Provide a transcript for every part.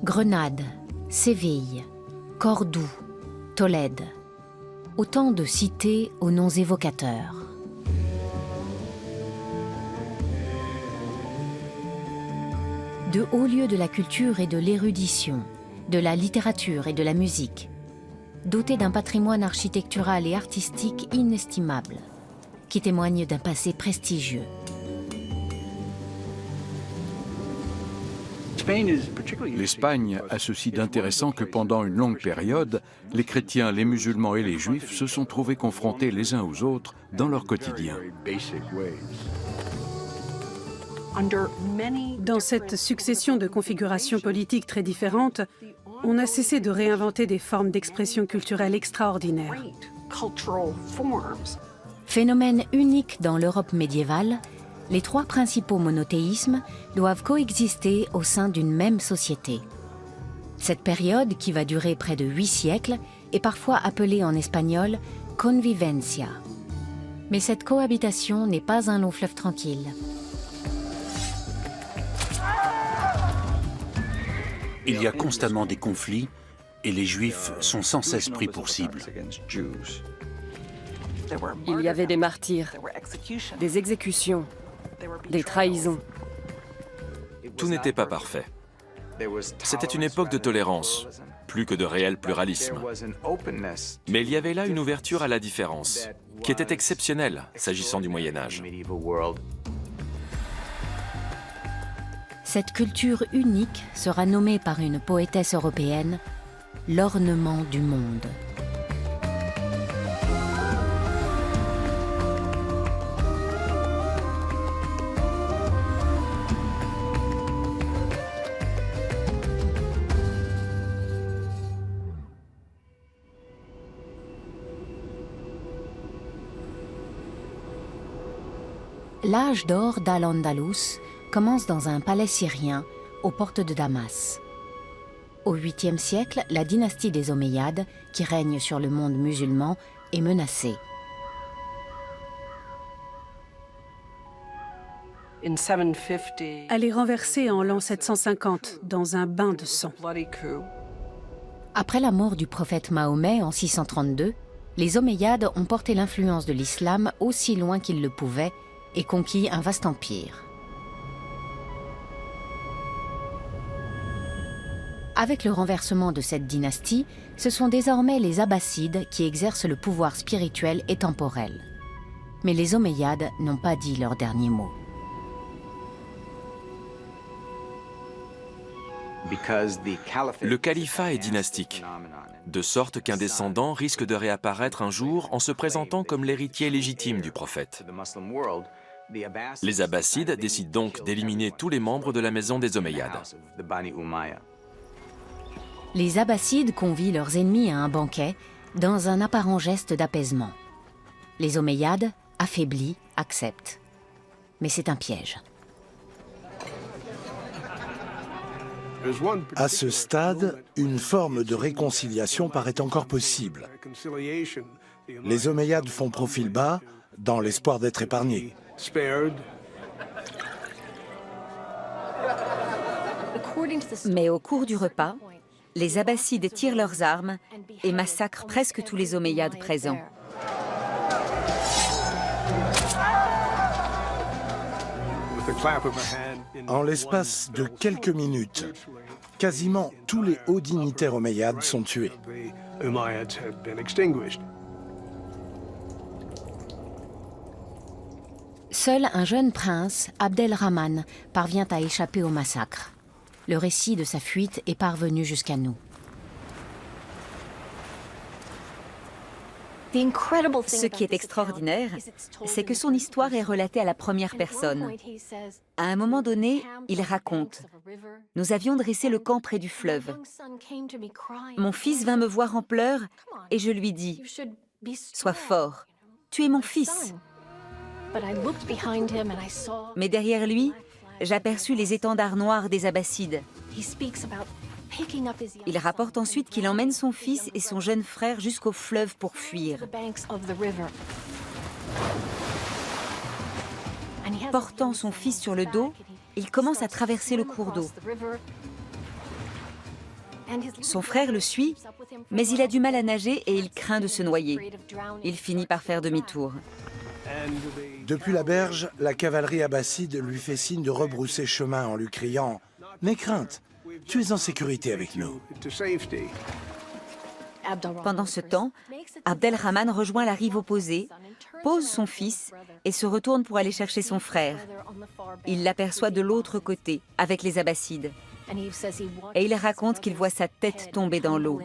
Grenade, Séville, Cordoue, Tolède. Autant de cités aux noms évocateurs. De hauts lieux de la culture et de l'érudition, de la littérature et de la musique, dotés d'un patrimoine architectural et artistique inestimable, qui témoigne d'un passé prestigieux. L'Espagne a ceci d'intéressant que pendant une longue période, les chrétiens, les musulmans et les juifs se sont trouvés confrontés les uns aux autres dans leur quotidien. Dans cette succession de configurations politiques très différentes, on n'a cessé de réinventer des formes d'expression culturelle extraordinaires. Phénomène unique dans l'Europe médiévale, les trois principaux monothéismes doivent coexister au sein d'une même société. Cette période, qui va durer près de 8 siècles, est parfois appelée en espagnol « convivencia ». Mais cette cohabitation n'est pas un long fleuve tranquille. Il y a constamment des conflits et les Juifs sont sans cesse pris pour cible. Il y avait des martyrs, des exécutions, des trahisons. Tout n'était pas parfait. C'était une époque de tolérance, plus que de réel pluralisme. Mais il y avait là une ouverture à la différence, qui était exceptionnelle s'agissant du Moyen-Âge. Cette culture unique sera nommée par une poétesse européenne « l'ornement du monde ». L'âge d'or d'Al-Andalus commence dans un palais syrien aux portes de Damas. Au 8e siècle, la dynastie des Omeyyades, qui règne sur le monde musulman, est menacée. Elle est renversée en l'an 750 dans un bain de sang. Après la mort du prophète Mahomet en 632, les Omeyyades ont porté l'influence de l'islam aussi loin qu'ils le pouvaient et conquis un vaste empire. Avec le renversement de cette dynastie, ce sont désormais les Abbassides qui exercent le pouvoir spirituel et temporel. Mais les Omeyyades n'ont pas dit leur dernier mot. Le califat est dynastique, de sorte qu'un descendant risque de réapparaître un jour en se présentant comme l'héritier légitime du prophète. Les Abbassides décident donc d'éliminer tous les membres de la maison des Omeyyades. Les Abbassides convient leurs ennemis à un banquet dans un apparent geste d'apaisement. Les Omeyyades, affaiblis, acceptent. Mais c'est un piège. À ce stade, une forme de réconciliation paraît encore possible. Les Omeyyades font profil bas dans l'espoir d'être épargnés. Mais au cours du repas, les Abbassides tirent leurs armes et massacrent presque tous les Omeyyades présents. En l'espace de quelques minutes, quasiment tous les hauts dignitaires omeyyades sont tués. Seul un jeune prince, Abdelrahman, parvient à échapper au massacre. Le récit de sa fuite est parvenu jusqu'à nous. Ce qui est extraordinaire, c'est que son histoire est relatée à la première personne. À un moment donné, il raconte « Nous avions dressé le camp près du fleuve. Mon fils vint me voir en pleurs et je lui dis « Sois fort, tu es mon fils. » Mais derrière lui, j'aperçus les étendards noirs des Abbassides. Il rapporte ensuite qu'il emmène son fils et son jeune frère jusqu'au fleuve pour fuir. Portant son fils sur le dos, il commence à traverser le cours d'eau. Son frère le suit, mais il a du mal à nager et il craint de se noyer. Il finit par faire demi-tour. Depuis la berge, la cavalerie abbasside lui fait signe de rebrousser chemin en lui criant « N'aie crainte, tu es en sécurité avec nous ». Pendant ce temps, Abdelrahman rejoint la rive opposée, pose son fils et se retourne pour aller chercher son frère. Il l'aperçoit de l'autre côté, avec les abbassides. Et il raconte qu'il voit sa tête tomber dans l'eau.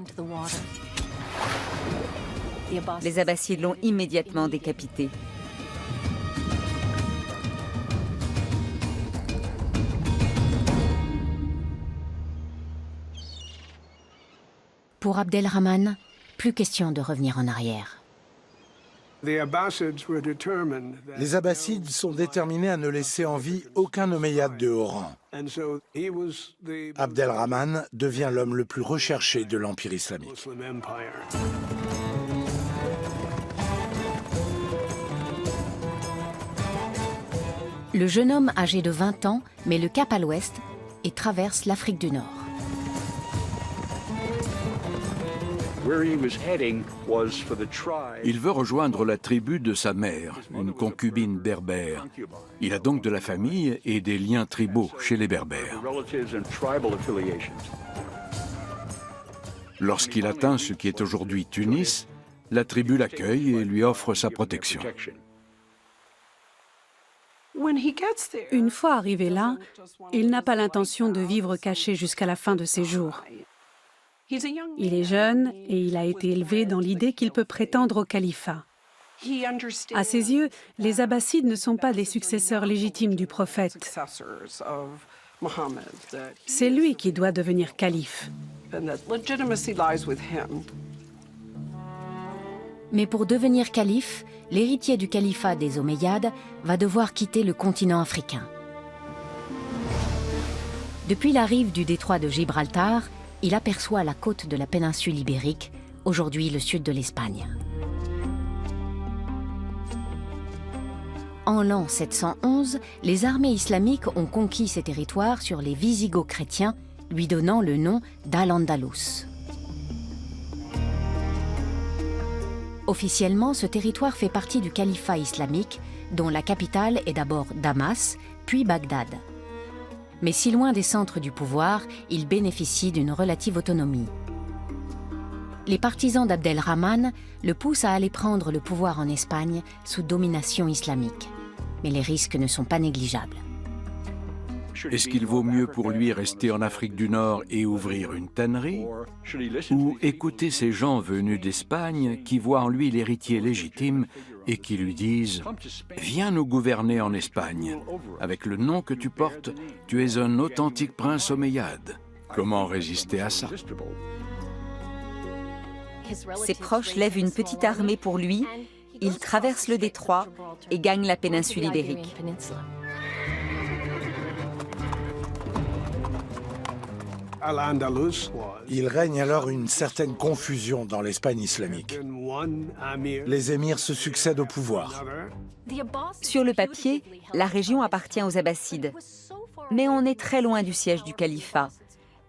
Les abbassides l'ont immédiatement décapité. Pour Abdelrahman, plus question de revenir en arrière. Les abbassides sont déterminés à ne laisser en vie aucun omeyyade de haut rang. Abdelrahman devient l'homme le plus recherché de l'Empire islamique. Le jeune homme âgé de 20 ans met le cap à l'ouest et traverse l'Afrique du Nord. Il veut rejoindre la tribu de sa mère, une concubine berbère. Il a donc de la famille et des liens tribaux chez les Berbères. Lorsqu'il atteint ce qui est aujourd'hui Tunis, la tribu l'accueille et lui offre sa protection. Une fois arrivé là, il n'a pas l'intention de vivre caché jusqu'à la fin de ses jours. Il est jeune et il a été élevé dans l'idée qu'il peut prétendre au califat. À ses yeux, les Abbassides ne sont pas des successeurs légitimes du prophète. C'est lui qui doit devenir calife. Mais pour devenir calife, l'héritier du califat des Omeyyades va devoir quitter le continent africain. Depuis la rive du détroit de Gibraltar, il aperçoit la côte de la péninsule ibérique, aujourd'hui le sud de l'Espagne. En l'an 711, les armées islamiques ont conquis ces territoires sur les Wisigoths chrétiens, lui donnant le nom d'Al-Andalus. Officiellement, ce territoire fait partie du califat islamique, dont la capitale est d'abord Damas, puis Bagdad. Mais si loin des centres du pouvoir, il bénéficie d'une relative autonomie. Les partisans d'Abdelrahman le poussent à aller prendre le pouvoir en Espagne sous domination islamique. Mais les risques ne sont pas négligeables. Est-ce qu'il vaut mieux pour lui rester en Afrique du Nord et ouvrir une tannerie, ou écouter ces gens venus d'Espagne qui voient en lui l'héritier légitime et qui lui disent « Viens nous gouverner en Espagne. Avec le nom que tu portes, tu es un authentique prince omeyyade. » Comment résister à ça? Ses proches lèvent une petite armée pour lui, il traverse le détroit et gagne la péninsule ibérique. Il règne alors une certaine confusion dans l'Espagne islamique. Les émirs se succèdent au pouvoir. Sur le papier, la région appartient aux Abbassides. Mais on est très loin du siège du califat.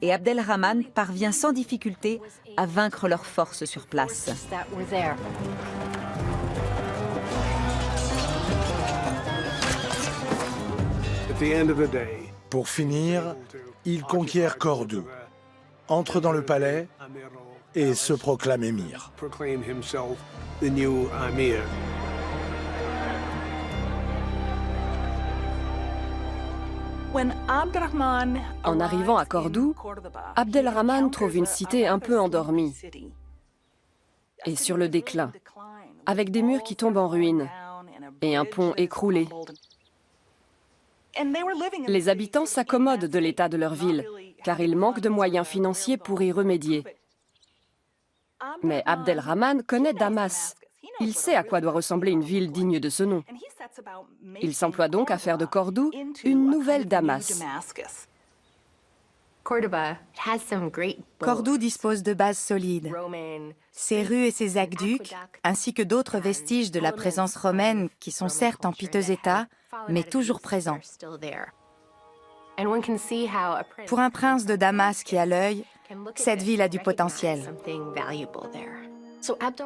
Et Abdelrahman parvient sans difficulté à vaincre leurs forces sur place. Pour finir, il conquiert Cordoue, entre dans le palais et se proclame émir. En arrivant à Cordoue, Abdelrahman trouve une cité un peu endormie et sur le déclin, avec des murs qui tombent en ruine et un pont écroulé. Les habitants s'accommodent de l'état de leur ville, car ils manquent de moyens financiers pour y remédier. Mais Abdelrahman connaît Damas. Il sait à quoi doit ressembler une ville digne de ce nom. Il s'emploie donc à faire de Cordoue une nouvelle Damas. Cordoue dispose de bases solides. Ses rues et ses aqueducs, ainsi que d'autres vestiges de la présence romaine qui sont certes en piteux état, mais toujours présents. Pour un prince de Damas qui a l'œil, Cette ville a du potentiel.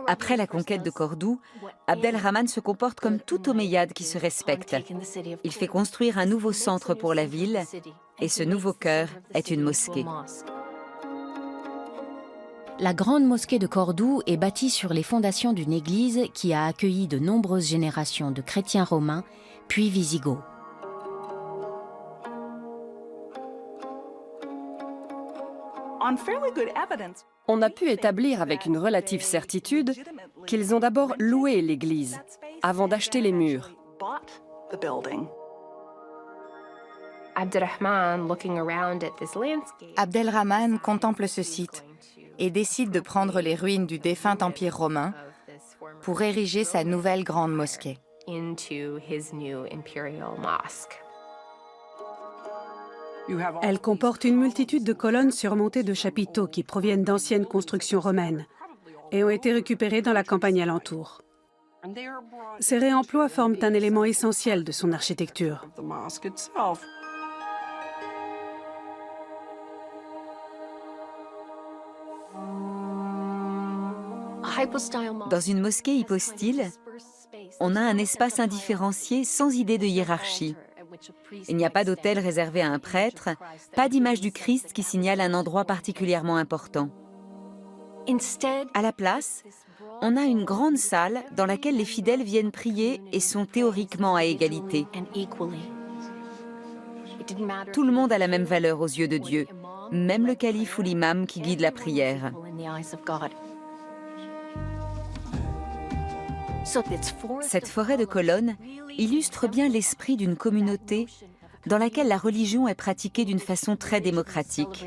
Après la conquête de Cordoue, Abdelrahman se comporte comme tout Omeyyade qui se respecte. Il fait construire un nouveau centre pour la ville et ce nouveau cœur est une mosquée. La grande mosquée de Cordoue est bâtie sur les fondations d'une église qui a accueilli de nombreuses générations de chrétiens romains, puis wisigoths. On a pu établir avec une relative certitude qu'ils ont d'abord loué l'église avant d'acheter les murs. Abdelrahman contemple ce site et décide de prendre les ruines du défunt empire romain pour ériger sa nouvelle grande mosquée. Elle comporte une multitude de colonnes surmontées de chapiteaux qui proviennent d'anciennes constructions romaines et ont été récupérées dans la campagne alentour. Ces réemplois forment un élément essentiel de son architecture. Dans une mosquée hypostyle, on a un espace indifférencié sans idée de hiérarchie. Il n'y a pas d'autel réservé à un prêtre, pas d'image du Christ qui signale un endroit particulièrement important. À la place, on a une grande salle dans laquelle les fidèles viennent prier et sont théoriquement à égalité. Tout le monde a la même valeur aux yeux de Dieu, même le calife ou l'imam qui guide la prière. Cette forêt de colonnes illustre bien l'esprit d'une communauté dans laquelle la religion est pratiquée d'une façon très démocratique.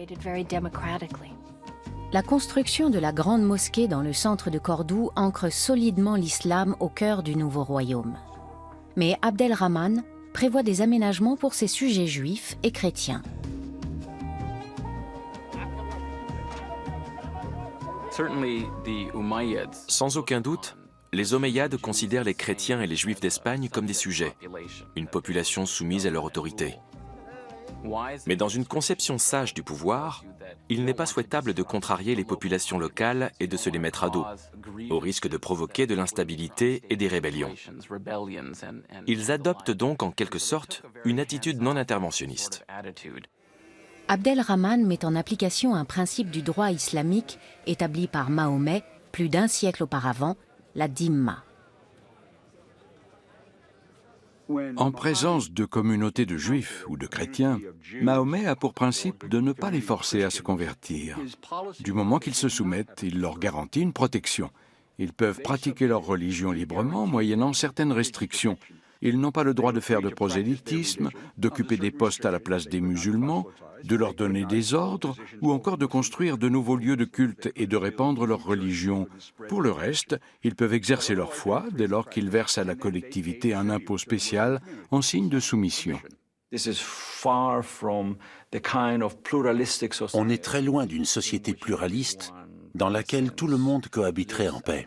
La construction de la grande mosquée dans le centre de Cordoue ancre solidement l'islam au cœur du nouveau royaume. Mais Abdelrahman prévoit des aménagements pour ses sujets juifs et chrétiens. Sans aucun doute, les Omeyyades considèrent les chrétiens et les juifs d'Espagne comme des sujets, une population soumise à leur autorité. Mais dans une conception sage du pouvoir, il n'est pas souhaitable de contrarier les populations locales et de se les mettre à dos, au risque de provoquer de l'instabilité et des rébellions. Ils adoptent donc en quelque sorte une attitude non interventionniste. Abdelrahman met en application un principe du droit islamique établi par Mahomet plus d'un siècle auparavant, la dhimma. En présence de communautés de juifs ou de chrétiens, Mahomet a pour principe de ne pas les forcer à se convertir. Du moment qu'ils se soumettent, il leur garantit une protection. Ils peuvent pratiquer leur religion librement, moyennant certaines restrictions. Ils n'ont pas le droit de faire de prosélytisme, d'occuper des postes à la place des musulmans, de leur donner des ordres ou encore de construire de nouveaux lieux de culte et de répandre leur religion. Pour le reste, ils peuvent exercer leur foi dès lors qu'ils versent à la collectivité un impôt spécial en signe de soumission. On est très loin d'une société pluraliste dans laquelle tout le monde cohabiterait en paix.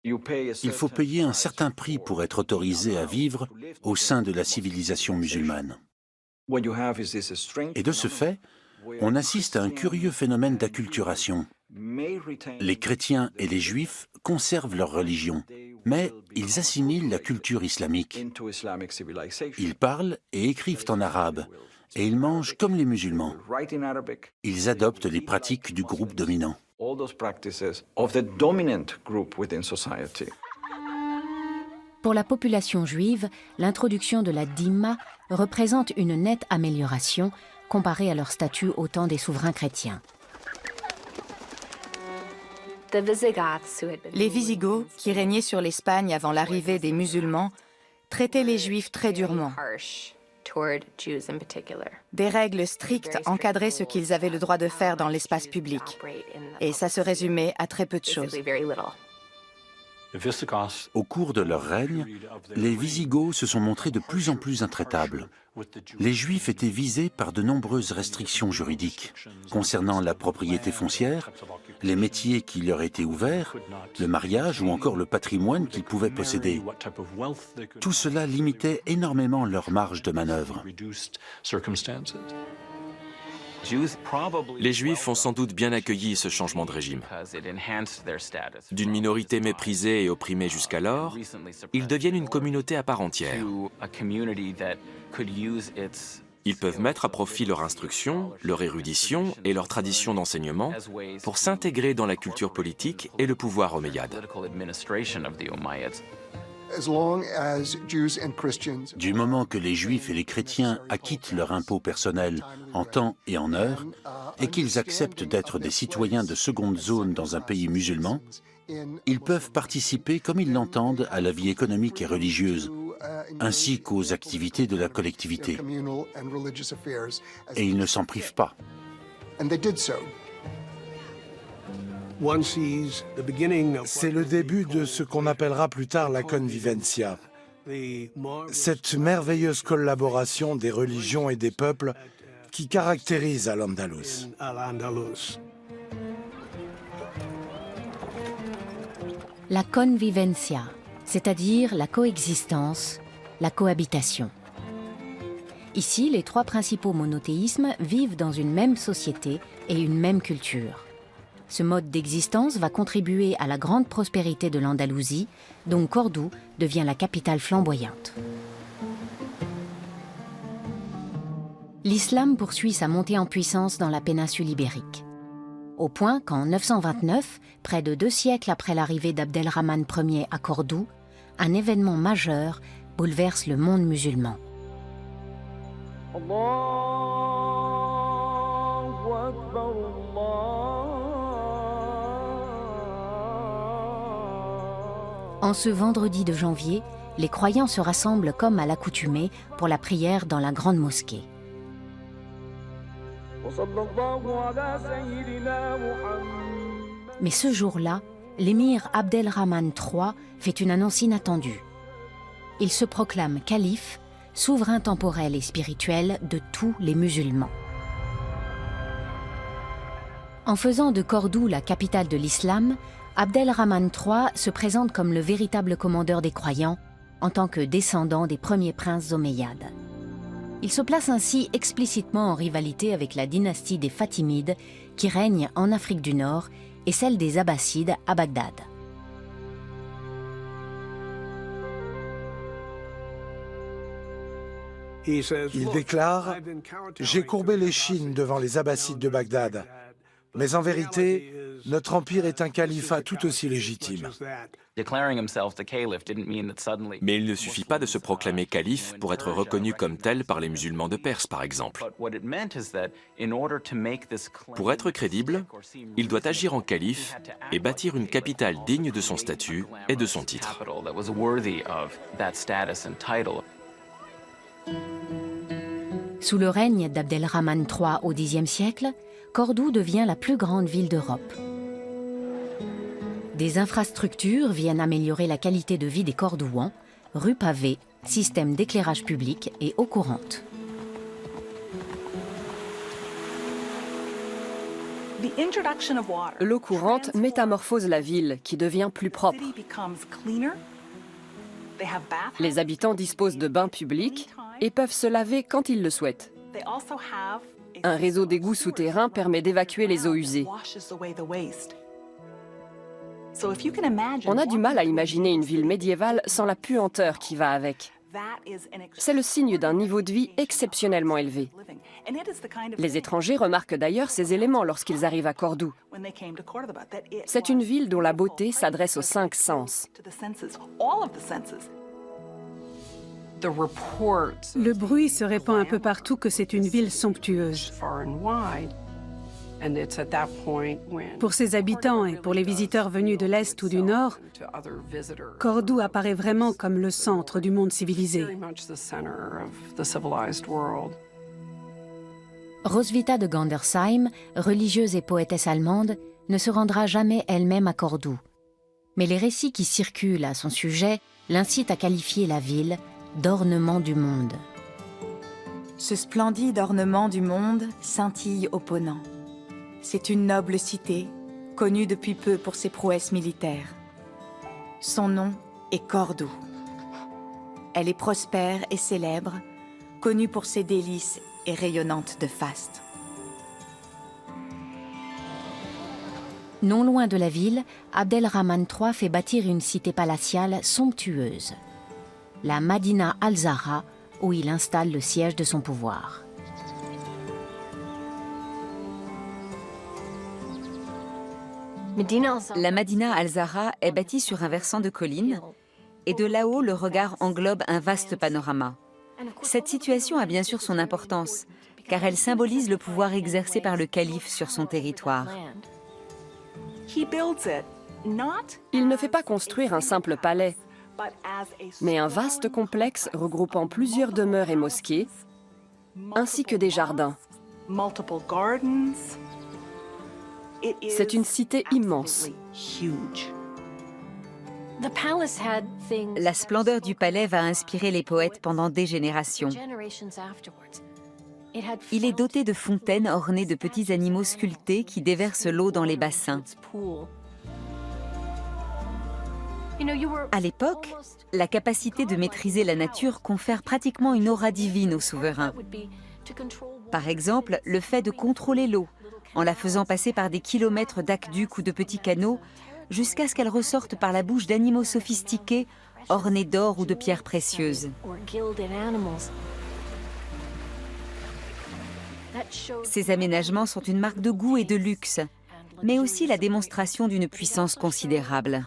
Il faut payer un certain prix pour être autorisé à vivre au sein de la civilisation musulmane. Et de ce fait, on assiste à un curieux phénomène d'acculturation. Les chrétiens et les juifs conservent leur religion, mais ils assimilent la culture islamique. Ils parlent et écrivent en arabe, et ils mangent comme les musulmans. Ils adoptent les pratiques du groupe dominant. Pour la population juive, l'introduction de la dhimma représente une nette amélioration comparée à leur statut au temps des souverains chrétiens. Les Wisigoths, qui régnaient sur l'Espagne avant l'arrivée des musulmans, traitaient les Juifs très durement. Des règles strictes encadraient ce qu'ils avaient le droit de faire dans l'espace public. Et ça se résumait à très peu de choses. Au cours de leur règne, les Wisigoths se sont montrés de plus en plus intraitables. Les Juifs étaient visés par de nombreuses restrictions juridiques concernant la propriété foncière, les métiers qui leur étaient ouverts, le mariage ou encore le patrimoine qu'ils pouvaient posséder. Tout cela limitait énormément leur marge de manœuvre. Les Juifs ont sans doute bien accueilli ce changement de régime. D'une minorité méprisée et opprimée jusqu'alors, ils deviennent une communauté à part entière. Ils peuvent mettre à profit leur instruction, leur érudition et leur tradition d'enseignement pour s'intégrer dans la culture politique et le pouvoir omeyyade. Du moment que les Juifs et les chrétiens acquittent leur impôt personnel en temps et en heure, et qu'ils acceptent d'être des citoyens de seconde zone dans un pays musulman, ils peuvent participer comme ils l'entendent à la vie économique et religieuse, ainsi qu'aux activités de la collectivité. Et ils ne s'en privent pas. C'est le début de ce qu'on appellera plus tard la convivencia. Cette merveilleuse collaboration des religions et des peuples qui caractérise Al-Andalus. La convivencia, c'est-à-dire la coexistence, la cohabitation. Ici, les trois principaux monothéismes vivent dans une même société et une même culture. Ce mode d'existence va contribuer à la grande prospérité de l'Andalousie, dont Cordoue devient la capitale flamboyante. L'islam poursuit sa montée en puissance dans la péninsule ibérique. Au point qu'en 929, près de 2 siècles après l'arrivée d'Abdelrahman Ier à Cordoue, un événement majeur bouleverse le monde musulman. En ce vendredi de janvier, les croyants se rassemblent comme à l'accoutumée pour la prière dans la grande mosquée. Mais ce jour-là, l'émir Abdelrahman III fait une annonce inattendue. Il se proclame calife, souverain temporel et spirituel de tous les musulmans. En faisant de Cordoue la capitale de l'islam, Abdelrahman III se présente comme le véritable commandeur des croyants en tant que descendant des premiers princes omeyyades. Il se place ainsi explicitement en rivalité avec la dynastie des Fatimides qui règne en Afrique du Nord et celle des Abbassides à Bagdad. Il déclare « J'ai courbé l'échine devant les Abbassides de Bagdad, mais en vérité, notre empire est un califat tout aussi légitime. » Mais il ne suffit pas de se proclamer calife pour être reconnu comme tel par les musulmans de Perse, par exemple. Pour être crédible, il doit agir en calife et bâtir une capitale digne de son statut et de son titre. Sous le règne d'Abdelrahman III au Xe siècle, Cordoue devient la plus grande ville d'Europe. Des infrastructures viennent améliorer la qualité de vie des Cordouans, rues pavées, système d'éclairage public et eau courante. L'eau courante métamorphose la ville, qui devient plus propre. Les habitants disposent de bains publics et peuvent se laver quand ils le souhaitent. Un réseau d'égouts souterrains permet d'évacuer les eaux usées. On a du mal à imaginer une ville médiévale sans la puanteur qui va avec. C'est le signe d'un niveau de vie exceptionnellement élevé. Les étrangers remarquent d'ailleurs ces éléments lorsqu'ils arrivent à Cordoue. C'est une ville dont la beauté s'adresse aux 5 sens. Le bruit se répand un peu partout que c'est une ville somptueuse. Pour ses habitants et pour les visiteurs venus de l'Est ou du Nord, Cordoue apparaît vraiment comme le centre du monde civilisé. Roswitha de Gandersheim, religieuse et poétesse allemande, ne se rendra jamais elle-même à Cordoue. Mais les récits qui circulent à son sujet l'incitent à qualifier la ville d'ornement du monde. Ce splendide ornement du monde scintille au Ponant. C'est une noble cité, connue depuis peu pour ses prouesses militaires. Son nom est Cordoue. Elle est prospère et célèbre, connue pour ses délices et rayonnante de faste. Non loin de la ville, Abdelrahman III fait bâtir une cité palatiale somptueuse, la Madina al-Zahra, où il installe le siège de son pouvoir. La Madina al-Zahra est bâtie sur un versant de colline et de là-haut, le regard englobe un vaste panorama. Cette situation a bien sûr son importance, car elle symbolise le pouvoir exercé par le calife sur son territoire. Il ne fait pas construire un simple palais, mais un vaste complexe regroupant plusieurs demeures et mosquées, ainsi que des jardins. C'est une cité immense. La splendeur du palais va inspirer les poètes pendant des générations. Il est doté de fontaines ornées de petits animaux sculptés qui déversent l'eau dans les bassins. À l'époque, la capacité de maîtriser la nature confère pratiquement une aura divine au souverain. Par exemple, le fait de contrôler l'eau, en la faisant passer par des kilomètres d'aqueducs ou de petits canaux, jusqu'à ce qu'elle ressorte par la bouche d'animaux sophistiqués, ornés d'or ou de pierres précieuses. Ces aménagements sont une marque de goût et de luxe, mais aussi la démonstration d'une puissance considérable.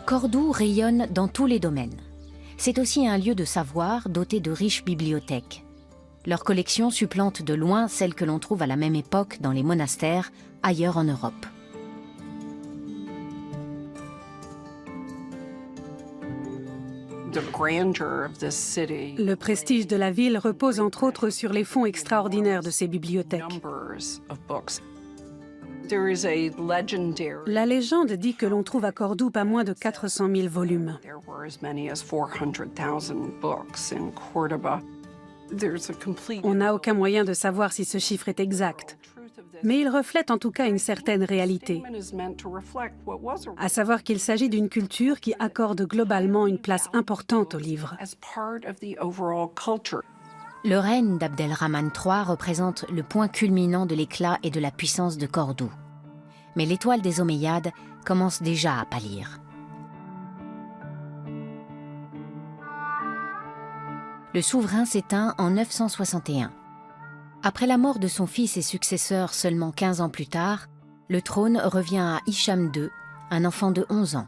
Cordoue rayonne dans tous les domaines. C'est aussi un lieu de savoir doté de riches bibliothèques. Leur collection supplante de loin celles que l'on trouve à la même époque dans les monastères ailleurs en Europe. Le prestige de la ville repose entre autres sur les fonds extraordinaires de ses bibliothèques. La légende dit que l'on trouve à Cordoue pas moins de 400 000 volumes. On n'a aucun moyen de savoir si ce chiffre est exact, mais il reflète en tout cas une certaine réalité, à savoir qu'il s'agit d'une culture qui accorde globalement une place importante aux livres. Le règne d'Abdelrahman III représente le point culminant de l'éclat et de la puissance de Cordoue. Mais l'étoile des Omeyyades commence déjà à pâlir. Le souverain s'éteint en 961. Après la mort de son fils et successeur seulement 15 ans plus tard, le trône revient à Hicham II, un enfant de 11 ans.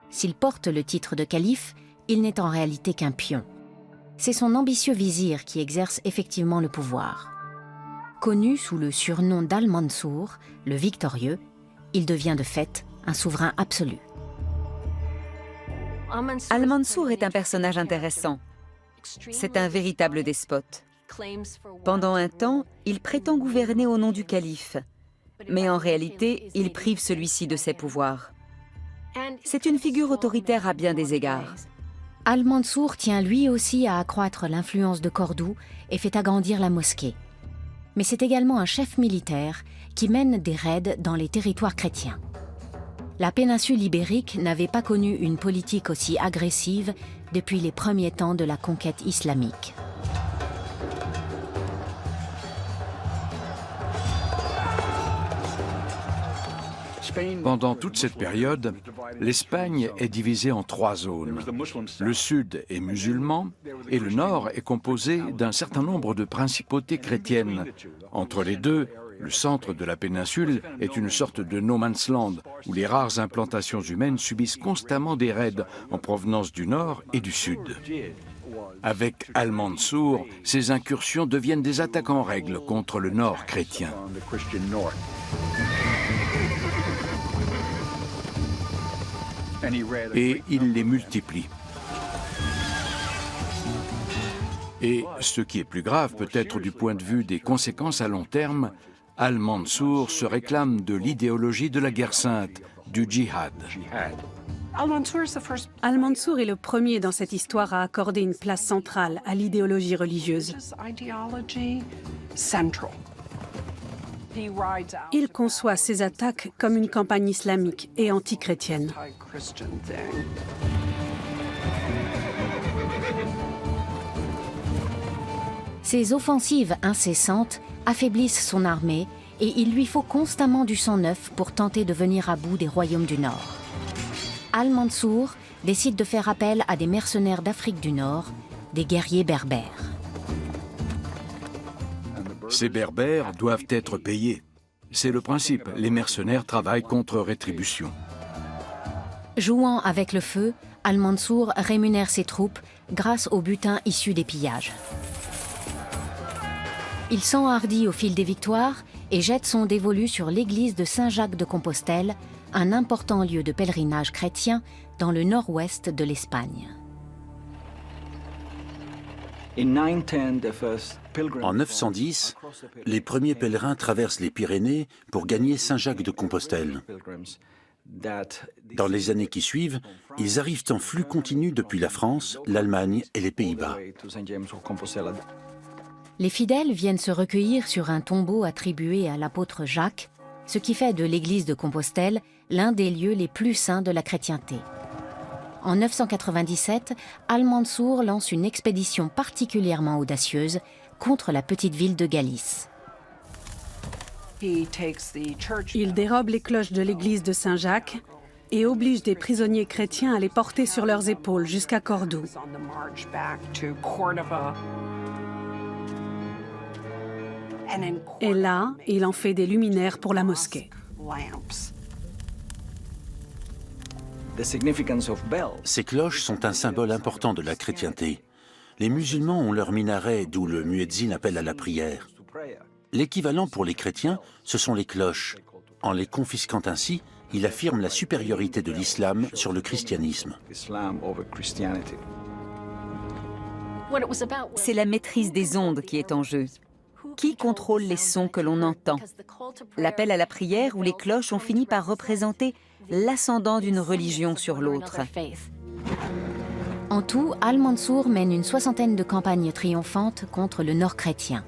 S'il porte le titre de calife, il n'est en réalité qu'un pion. C'est son ambitieux vizir qui exerce effectivement le pouvoir. Connu sous le surnom d'Al-Mansour, le victorieux, il devient de fait un souverain absolu. Al-Mansour est un personnage intéressant. C'est un véritable despote. Pendant un temps, il prétend gouverner au nom du calife, mais en réalité, il prive celui-ci de ses pouvoirs. C'est une figure autoritaire à bien des égards. Al-Mansour tient lui aussi à accroître l'influence de Cordoue et fait agrandir la mosquée. Mais c'est également un chef militaire qui mène des raids dans les territoires chrétiens. La péninsule ibérique n'avait pas connu une politique aussi agressive depuis les premiers temps de la conquête islamique. Pendant toute cette période, l'Espagne est divisée en 3 zones. Le sud est musulman et le nord est composé d'un certain nombre de principautés chrétiennes. Entre les deux, le centre de la péninsule est une sorte de no man's land où les rares implantations humaines subissent constamment des raids en provenance du nord et du sud. Avec Al-Mansour, ces incursions deviennent des attaques en règle contre le nord chrétien. Et il les multiplie. Et ce qui est plus grave peut-être du point de vue des conséquences à long terme, Al-Mansour se réclame de l'idéologie de la guerre sainte, du djihad. Al-Mansour est le premier dans cette histoire à accorder une place centrale à l'idéologie religieuse. Il conçoit ses attaques comme une campagne islamique et anti-chrétienne. Ces offensives incessantes affaiblissent son armée et il lui faut constamment du sang neuf pour tenter de venir à bout des royaumes du Nord. Al-Mansour décide de faire appel à des mercenaires d'Afrique du Nord, des guerriers berbères. Ces berbères doivent être payés. C'est le principe, les mercenaires travaillent contre rétribution. Jouant avec le feu, Al-Mansour rémunère ses troupes grâce au butin issu des pillages. Il s'enhardit au fil des victoires et jette son dévolu sur l'église de Saint-Jacques de Compostelle, un important lieu de pèlerinage chrétien dans le nord-ouest de l'Espagne. En 910, les premiers pèlerins traversent les Pyrénées pour gagner Saint-Jacques de Compostelle. Dans les années qui suivent, ils arrivent en flux continu depuis la France, l'Allemagne et les Pays-Bas. Les fidèles viennent se recueillir sur un tombeau attribué à l'apôtre Jacques, ce qui fait de l'église de Compostelle l'un des lieux les plus saints de la chrétienté. En 997, Al-Mansour lance une expédition particulièrement audacieuse contre la petite ville de Galice. Il dérobe les cloches de l'église de Saint-Jacques et oblige des prisonniers chrétiens à les porter sur leurs épaules jusqu'à Cordoue. Et là, il en fait des luminaires pour la mosquée. Ces cloches sont un symbole important de la chrétienté. Les musulmans ont leur minaret, d'où le muezzin appelle à la prière. L'équivalent pour les chrétiens, ce sont les cloches. En les confisquant ainsi, il affirme la supériorité de l'islam sur le christianisme. C'est la maîtrise des ondes qui est en jeu. Qui contrôle les sons que l'on entend? L'appel à la prière ou les cloches ont fini par représenter l'ascendant d'une religion sur l'autre. En tout, Al-Mansour mène une soixantaine de campagnes triomphantes contre le nord chrétien.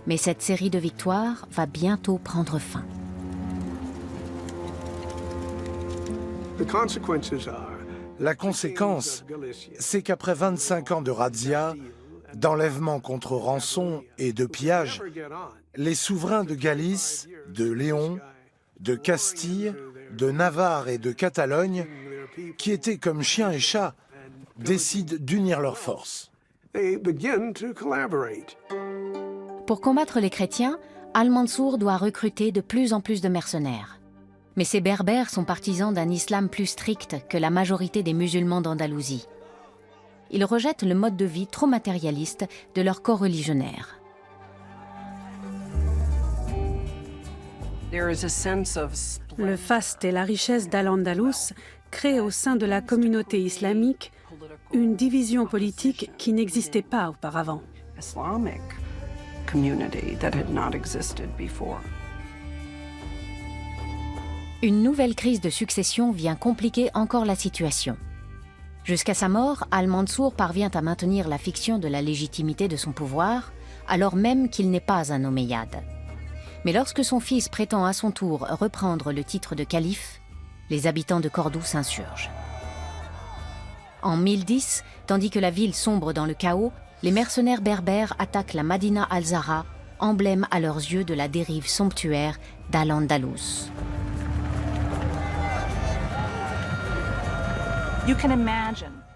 Mais cette série de victoires va bientôt prendre fin. La conséquence, c'est qu'après 25 ans de razzia, d'enlèvements contre rançon et de pillages, les souverains de Galice, de Léon, de Castille, de Navarre et de Catalogne, qui étaient comme chiens et chats, décident d'unir leurs forces. Pour combattre les chrétiens, Al-Mansour doit recruter de plus en plus de mercenaires. Mais ces berbères sont partisans d'un islam plus strict que la majorité des musulmans d'Andalousie. Ils rejettent le mode de vie trop matérialiste de leurs coreligionnaires. Le faste et la richesse d'Al-Andalus créent au sein de la communauté islamique une division politique qui n'existait pas auparavant. Une nouvelle crise de succession vient compliquer encore la situation. Jusqu'à sa mort, Al-Mansour parvient à maintenir la fiction de la légitimité de son pouvoir, alors même qu'il n'est pas un omeyyade. Mais lorsque son fils prétend à son tour reprendre le titre de calife, les habitants de Cordoue s'insurgent. En 1010, tandis que la ville sombre dans le chaos, les mercenaires berbères attaquent la Madina al-Zahra, emblème à leurs yeux de la dérive somptuaire d'Al-Andalus.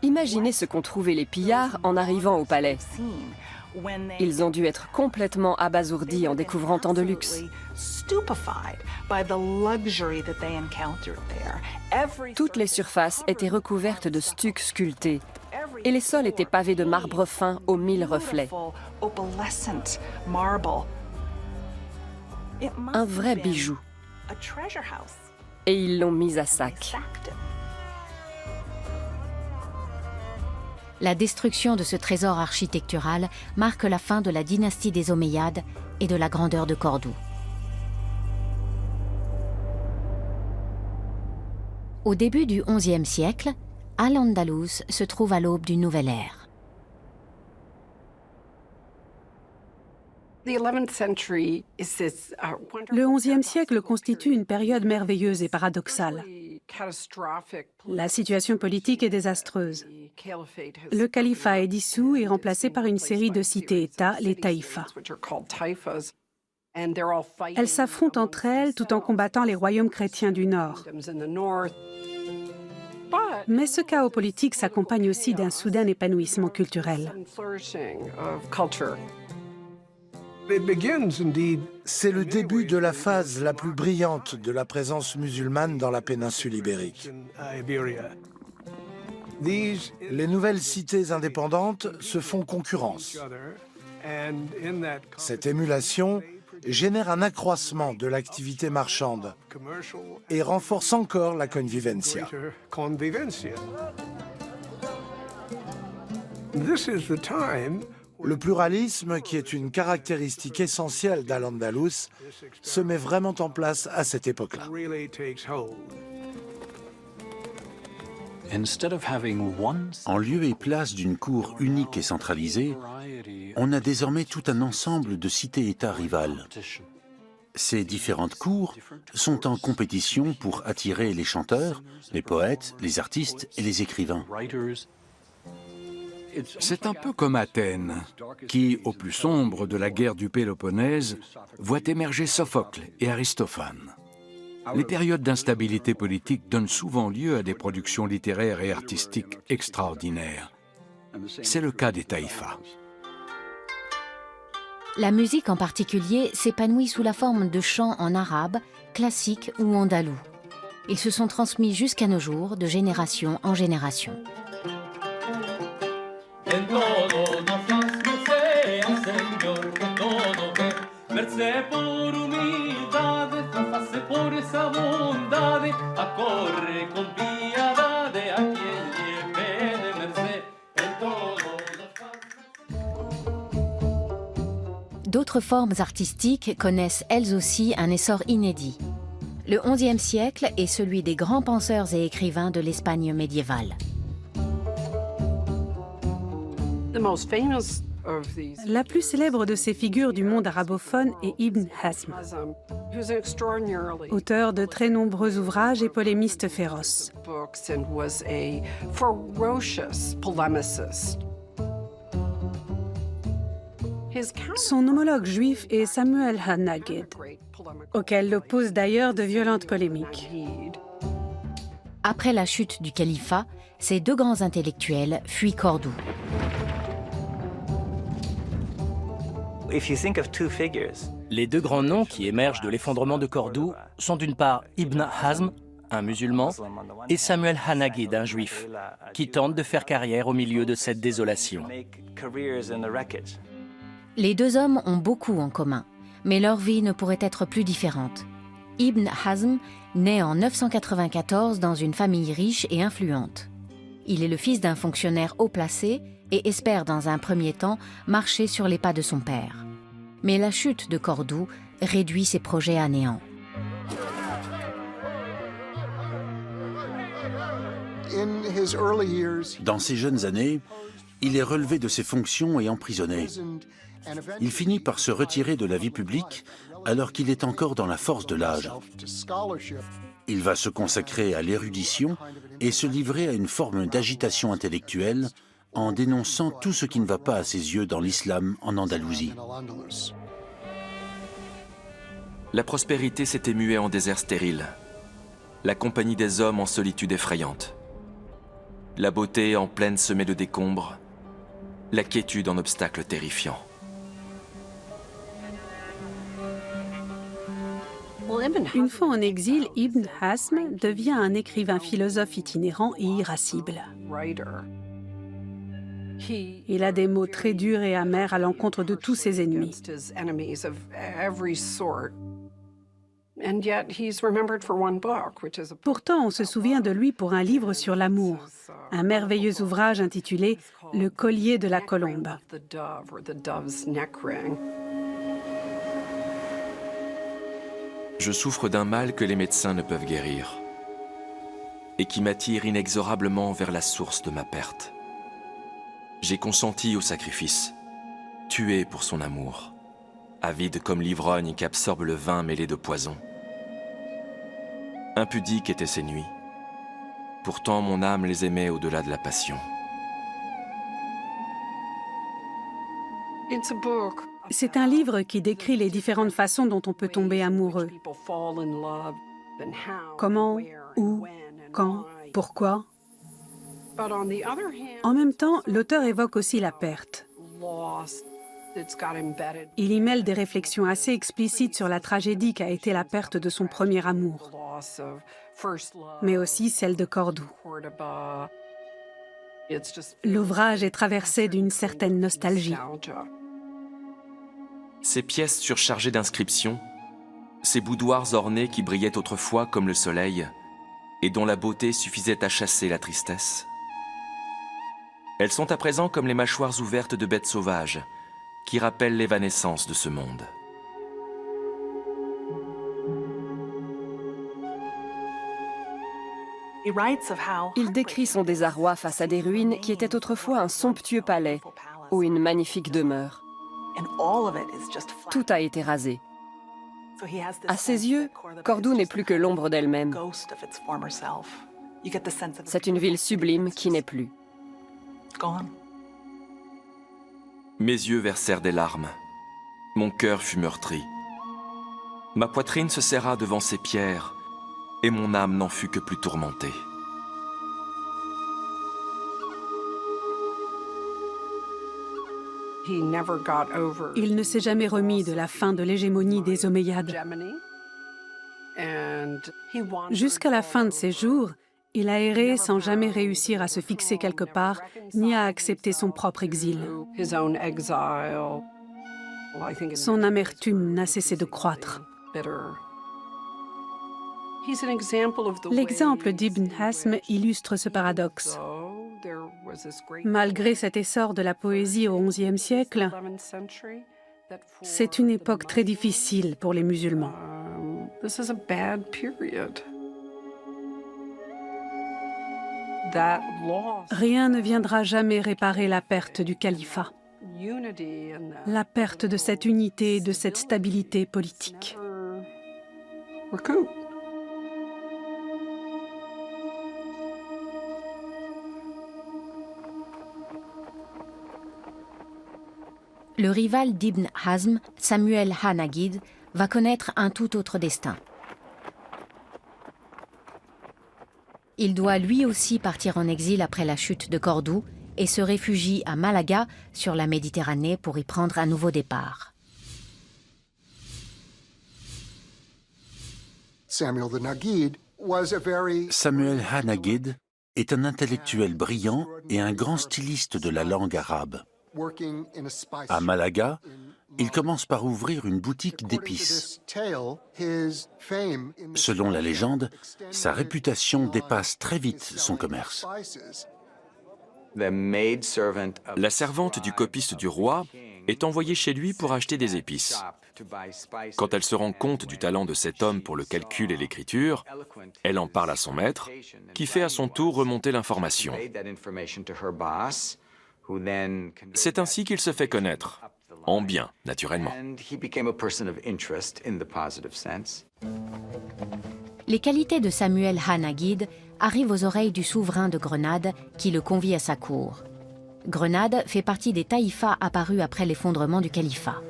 Imaginez ce qu'ont trouvé les pillards en arrivant au palais. Ils ont dû être complètement abasourdis en découvrant tant de luxe. Toutes les surfaces étaient recouvertes de stucs sculptés et les sols étaient pavés de marbre fin aux 1000 reflets. Un vrai bijou. Et ils l'ont mis à sac. La destruction de ce trésor architectural marque la fin de la dynastie des Omeyyades et de la grandeur de Cordoue. Au début du XIe siècle, Al-Andalus se trouve à l'aube d'une nouvelle ère. Le XIe siècle constitue une période merveilleuse et paradoxale. La situation politique est désastreuse. Le califat est dissous et remplacé par une série de cités-États, les taïfas. Elles s'affrontent entre elles tout en combattant les royaumes chrétiens du Nord. Mais ce chaos politique s'accompagne aussi d'un soudain épanouissement culturel. C'est le début de la phase la plus brillante de la présence musulmane dans la péninsule ibérique. Les nouvelles cités indépendantes se font concurrence. Cette émulation génère un accroissement de l'activité marchande et renforce encore la convivencia. Le pluralisme, qui est une caractéristique essentielle d'Al-Andalus, se met vraiment en place à cette époque-là. En lieu et place d'une cour unique et centralisée, on a désormais tout un ensemble de cités-États rivales. Ces différentes cours sont en compétition pour attirer les chanteurs, les poètes, les artistes et les écrivains. C'est un peu comme Athènes, qui, au plus sombre de la guerre du Péloponnèse, voit émerger Sophocle et Aristophane. Les périodes d'instabilité politique donnent souvent lieu à des productions littéraires et artistiques extraordinaires. C'est le cas des taïfas. La musique en particulier s'épanouit sous la forme de chants en arabe, classique ou andalou. Ils se sont transmis jusqu'à nos jours, de génération en génération. D'autres formes artistiques connaissent elles aussi un essor inédit. Le XIe siècle est celui des grands penseurs et écrivains de l'Espagne médiévale. La plus célèbre de ces figures du monde arabophone est Ibn Hazm, auteur de très nombreux ouvrages et polémiste féroce. Son homologue juif est Samuel Hanagid, auquel l'opposent d'ailleurs de violentes polémiques. Après la chute du califat, ces deux grands intellectuels fuient Cordoue. Les deux grands noms qui émergent de l'effondrement de Cordoue sont d'une part Ibn Hazm, un musulman, et Samuel Hanagid, un juif, qui tente de faire carrière au milieu de cette désolation. Les deux hommes ont beaucoup en commun, mais leur vie ne pourrait être plus différente. Ibn Hazm naît en 994 dans une famille riche et influente. Il est le fils d'un fonctionnaire haut placé et espère dans un premier temps marcher sur les pas de son père. Mais la chute de Cordoue réduit ses projets à néant. Dans ses jeunes années, il est relevé de ses fonctions et emprisonné. Il finit par se retirer de la vie publique alors qu'il est encore dans la force de l'âge. Il va se consacrer à l'érudition et se livrer à une forme d'agitation intellectuelle en dénonçant tout ce qui ne va pas à ses yeux dans l'islam en Andalousie. La prospérité s'était muée en désert stérile, la compagnie des hommes en solitude effrayante, la beauté en plaine semée de décombres, la quiétude en obstacle terrifiant. Une fois en exil, Ibn Hazm devient un écrivain philosophe itinérant et irascible. Il a des mots très durs et amers à l'encontre de tous ses ennemis. Pourtant, on se souvient de lui pour un livre sur l'amour, un merveilleux ouvrage intitulé « Le collier de la colombe ». Je souffre d'un mal que les médecins ne peuvent guérir et qui m'attire inexorablement vers la source de ma perte. J'ai consenti au sacrifice, tué pour son amour, avide comme l'ivrogne qu'absorbe le vin mêlé de poison. Impudiques étaient ces nuits, Pourtant, mon âme les aimait au-delà de la passion. C'est un livre qui décrit les différentes façons dont on peut tomber amoureux. Comment, où, quand, pourquoi. En même temps, l'auteur évoque aussi la perte. Il y mêle des réflexions assez explicites sur la tragédie qu'a été la perte de son premier amour, mais aussi celle de Cordoue. L'ouvrage est traversé d'une certaine nostalgie. Ces pièces surchargées d'inscriptions, ces boudoirs ornés qui brillaient autrefois comme le soleil et dont la beauté suffisait à chasser la tristesse. Elles sont à présent comme les mâchoires ouvertes de bêtes sauvages qui rappellent l'évanescence de ce monde. Il décrit son désarroi face à des ruines qui étaient autrefois un somptueux palais ou une magnifique demeure. Tout a été rasé. À ses yeux, Cordoue n'est plus que l'ombre d'elle-même. C'est une ville sublime qui n'est plus. Mes yeux versèrent des larmes. Mon cœur fut meurtri. Ma poitrine se serra devant ces pierres et mon âme n'en fut que plus tourmentée. Il ne s'est jamais remis de la fin de l'hégémonie des Omeyyades. Jusqu'à la fin de ses jours, il a erré sans jamais réussir à se fixer quelque part, ni à accepter son propre exil. Son amertume n'a cessé de croître. L'exemple d'Ibn Hazm illustre ce paradoxe. Malgré cet essor de la poésie au XIe siècle, c'est une époque très difficile pour les musulmans. Rien ne viendra jamais réparer la perte du califat, la perte de cette unité et de cette stabilité politique. Le rival d'Ibn Hazm, Samuel Hanagid, va connaître un tout autre destin. Il doit lui aussi partir en exil après la chute de Cordoue et se réfugie à Malaga, sur la Méditerranée, pour y prendre un nouveau départ. Samuel Hanagid est un intellectuel brillant et un grand styliste de la langue arabe. À Malaga, il commence par ouvrir une boutique d'épices. Selon la légende, sa réputation dépasse très vite son commerce. La servante du copiste du roi est envoyée chez lui pour acheter des épices. Quand elle se rend compte du talent de cet homme pour le calcul et l'écriture, elle en parle à son maître, qui fait à son tour remonter l'information. C'est ainsi qu'il se fait connaître, en bien, naturellement. Les qualités de Samuel Hanagid arrivent aux oreilles du souverain de Grenade qui le convie à sa cour. Grenade fait partie des taïfas apparus après l'effondrement du califat.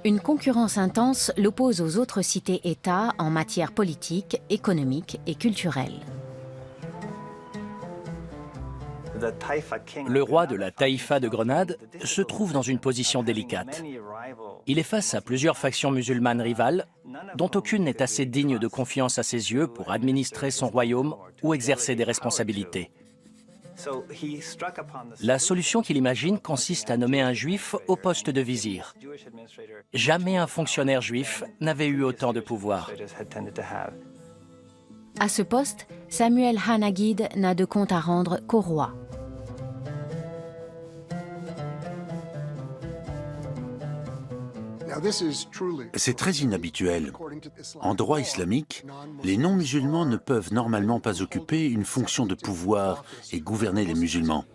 Une concurrence intense l'oppose aux autres cités-États en matière politique, économique et culturelle. Le roi de la taïfa de Grenade se trouve dans une position délicate. Il est face à plusieurs factions musulmanes rivales, dont aucune n'est assez digne de confiance à ses yeux pour administrer son royaume ou exercer des responsabilités. La solution qu'il imagine consiste à nommer un juif au poste de vizir. Jamais un fonctionnaire juif n'avait eu autant de pouvoir. À ce poste, Samuel Hanagid n'a de compte à rendre qu'au roi. C'est très inhabituel. En droit islamique, les non-musulmans ne peuvent normalement pas occuper une fonction de pouvoir et gouverner les musulmans.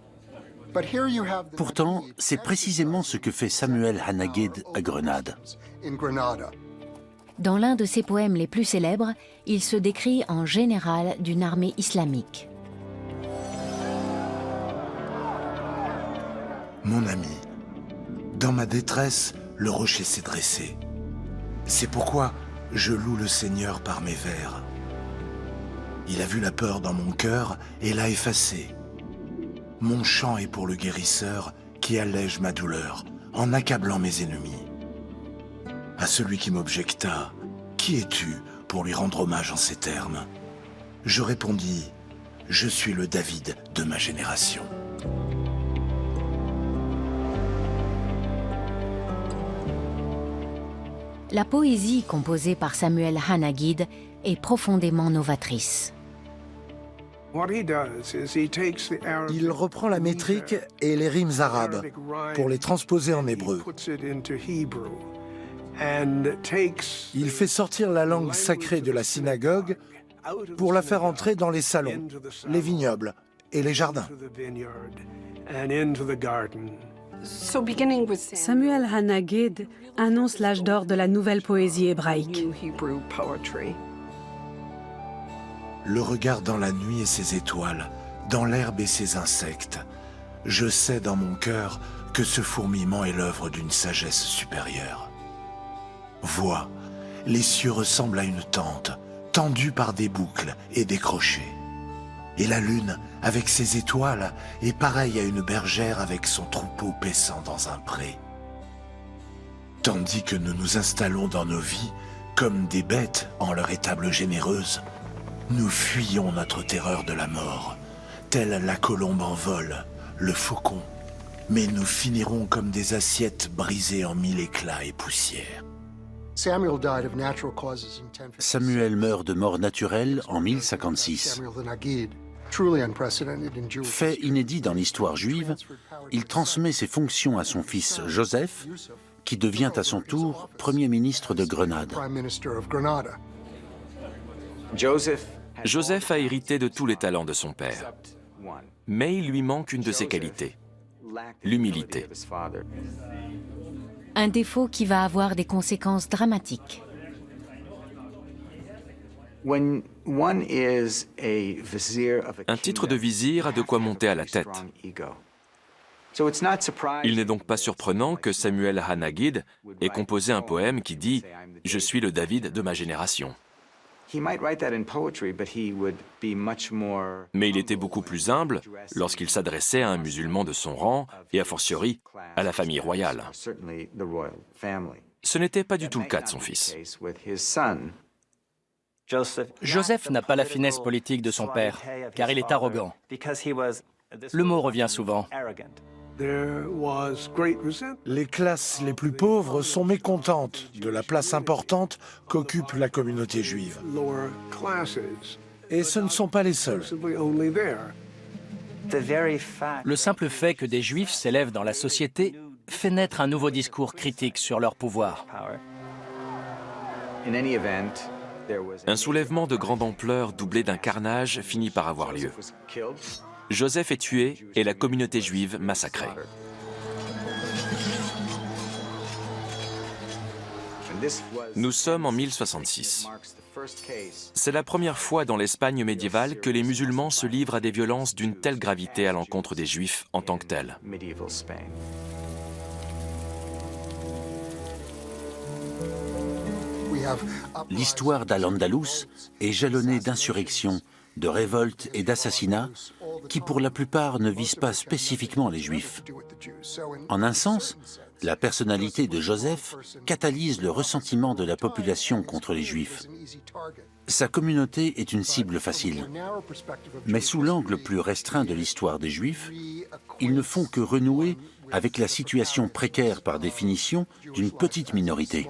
Pourtant, c'est précisément ce que fait Samuel Hanagid à Grenade. Dans l'un de ses poèmes les plus célèbres, il se décrit en général d'une armée islamique. Mon ami, dans ma détresse, le rocher s'est dressé. C'est pourquoi je loue le Seigneur par mes vers. Il a vu la peur dans mon cœur et l'a effacée. Mon chant est pour le guérisseur qui allège ma douleur en accablant mes ennemis. À celui qui m'objecta, « Qui es-tu » pour lui rendre hommage en ces termes? Je répondis, « Je suis le David de ma génération. » La poésie composée par Samuel Hanagid est profondément novatrice. Il reprend la métrique et les rimes arabes pour les transposer en hébreu. Il fait sortir la langue sacrée de la synagogue pour la faire entrer dans les salons, les vignobles et les jardins. Samuel Hanagid annonce l'âge d'or de la nouvelle poésie hébraïque. Le regard dans la nuit et ses étoiles, dans l'herbe et ses insectes, je sais dans mon cœur que ce fourmillement est l'œuvre d'une sagesse supérieure. Vois, les cieux ressemblent à une tente, tendue par des boucles et des crochets. Et la lune, avec ses étoiles, est pareille à une bergère avec son troupeau paissant dans un pré. Tandis que nous nous installons dans nos vies, comme des bêtes en leur étable généreuse, nous fuyons notre terreur de la mort, telle la colombe en vol, le faucon, mais nous finirons comme des assiettes brisées en mille éclats et poussières. Samuel meurt de mort naturelle en 1056. Fait inédit dans l'histoire juive, il transmet ses fonctions à son fils Joseph, qui devient à son tour Premier ministre de Grenade. Joseph a hérité de tous les talents de son père, mais il lui manque une de ses qualités, l'humilité. Un défaut qui va avoir des conséquences dramatiques. Un titre de vizir a de quoi monter à la tête. Il n'est donc pas surprenant que Samuel Hanagid ait composé un poème qui dit « Je suis le David de ma génération ». Mais il était beaucoup plus humble lorsqu'il s'adressait à un musulman de son rang et a fortiori à la famille royale. Ce n'était pas du tout le cas de son fils. Joseph n'a pas la finesse politique de son père, car il est arrogant. Le mot revient souvent. Les classes les plus pauvres sont mécontentes de la place importante qu'occupe la communauté juive. Et ce ne sont pas les seuls. Le simple fait que des Juifs s'élèvent dans la société fait naître un nouveau discours critique sur leur pouvoir. Un soulèvement de grande ampleur doublé d'un carnage finit par avoir lieu. Joseph est tué et la communauté juive massacrée. Nous sommes en 1066. C'est la première fois dans l'Espagne médiévale que les musulmans se livrent à des violences d'une telle gravité à l'encontre des Juifs en tant que tels. L'histoire d'Al-Andalus est jalonnée d'insurrections, de révoltes et d'assassinats qui, pour la plupart, ne visent pas spécifiquement les Juifs. En un sens, la personnalité de Joseph catalyse le ressentiment de la population contre les Juifs. Sa communauté est une cible facile. Mais sous l'angle plus restreint de l'histoire des Juifs, ils ne font que renouer avec la situation précaire par définition d'une petite minorité.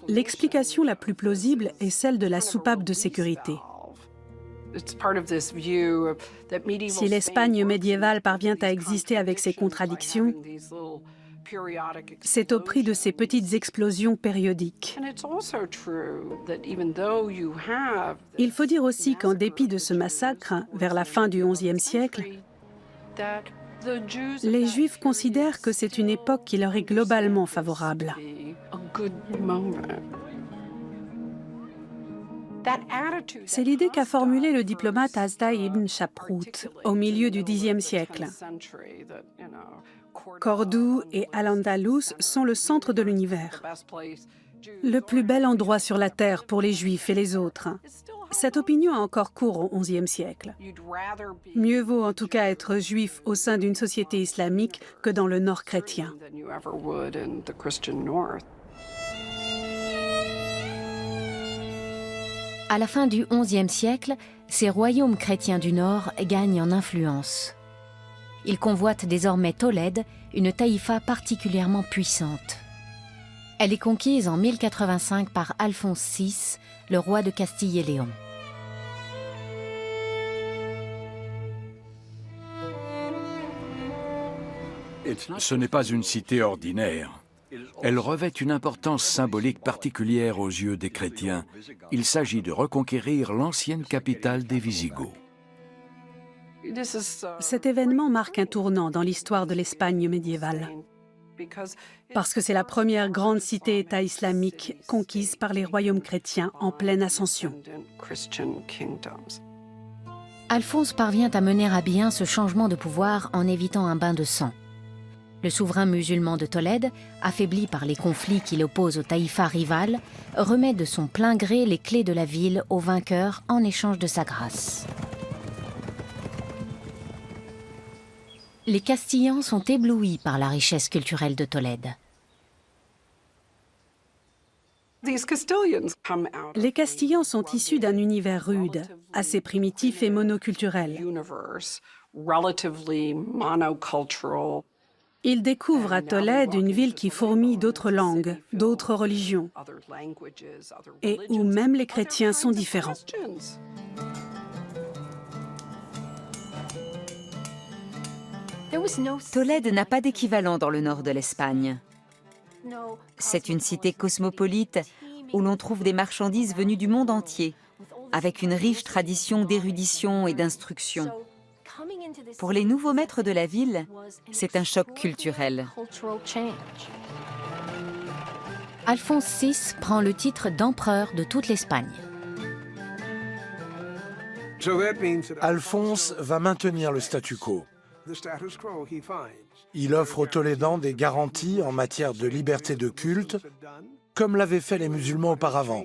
L'explication la plus plausible est celle de la soupape de sécurité. Si l'Espagne médiévale parvient à exister avec ses contradictions, C'est au prix de ces petites explosions périodiques. Il faut dire aussi qu'en dépit de ce massacre, vers la fin du XIe siècle, les Juifs considèrent que c'est une époque qui leur est globalement favorable. C'est l'idée qu'a formulée le diplomate Hasdai ibn Shaprut au milieu du Xe siècle. Cordoue et Al-Andalus sont le centre de l'univers, le plus bel endroit sur la terre pour les Juifs et les autres. Cette opinion a encore cours au XIe siècle. Mieux vaut en tout cas être juif au sein d'une société islamique que dans le nord chrétien. À la fin du XIe siècle, ces royaumes chrétiens du Nord gagnent en influence. Ils convoitent désormais Tolède, une taïfa particulièrement puissante. Elle est conquise en 1085 par Alphonse VI, le roi de Castille et Léon. Ce n'est pas une cité ordinaire. Elle revêt une importance symbolique particulière aux yeux des chrétiens. Il s'agit de reconquérir l'ancienne capitale des Wisigoths. Cet événement marque un tournant dans l'histoire de l'Espagne médiévale, parce que c'est la première grande cité-État islamique conquise par les royaumes chrétiens en pleine ascension. Alphonse parvient à mener à bien ce changement de pouvoir en évitant un bain de sang. Le souverain musulman de Tolède, affaibli par les conflits qui l'opposent aux taïfas rivales, remet de son plein gré les clés de la ville au vainqueur en échange de sa grâce. Les Castillans sont éblouis par la richesse culturelle de Tolède. Les Castillans sont issus d'un univers rude, assez primitif et monoculturel. Ils découvrent à Tolède une ville qui fourmille d'autres langues, d'autres religions, et où même les chrétiens sont différents. Tolède n'a pas d'équivalent dans le nord de l'Espagne. C'est une cité cosmopolite où l'on trouve des marchandises venues du monde entier, avec une riche tradition d'érudition et d'instruction. Pour les nouveaux maîtres de la ville, c'est un choc culturel. Alphonse VI prend le titre d'empereur de toute l'Espagne. Alphonse va maintenir le statu quo. Il offre aux Tolédans des garanties en matière de liberté de culte, comme l'avaient fait les musulmans auparavant.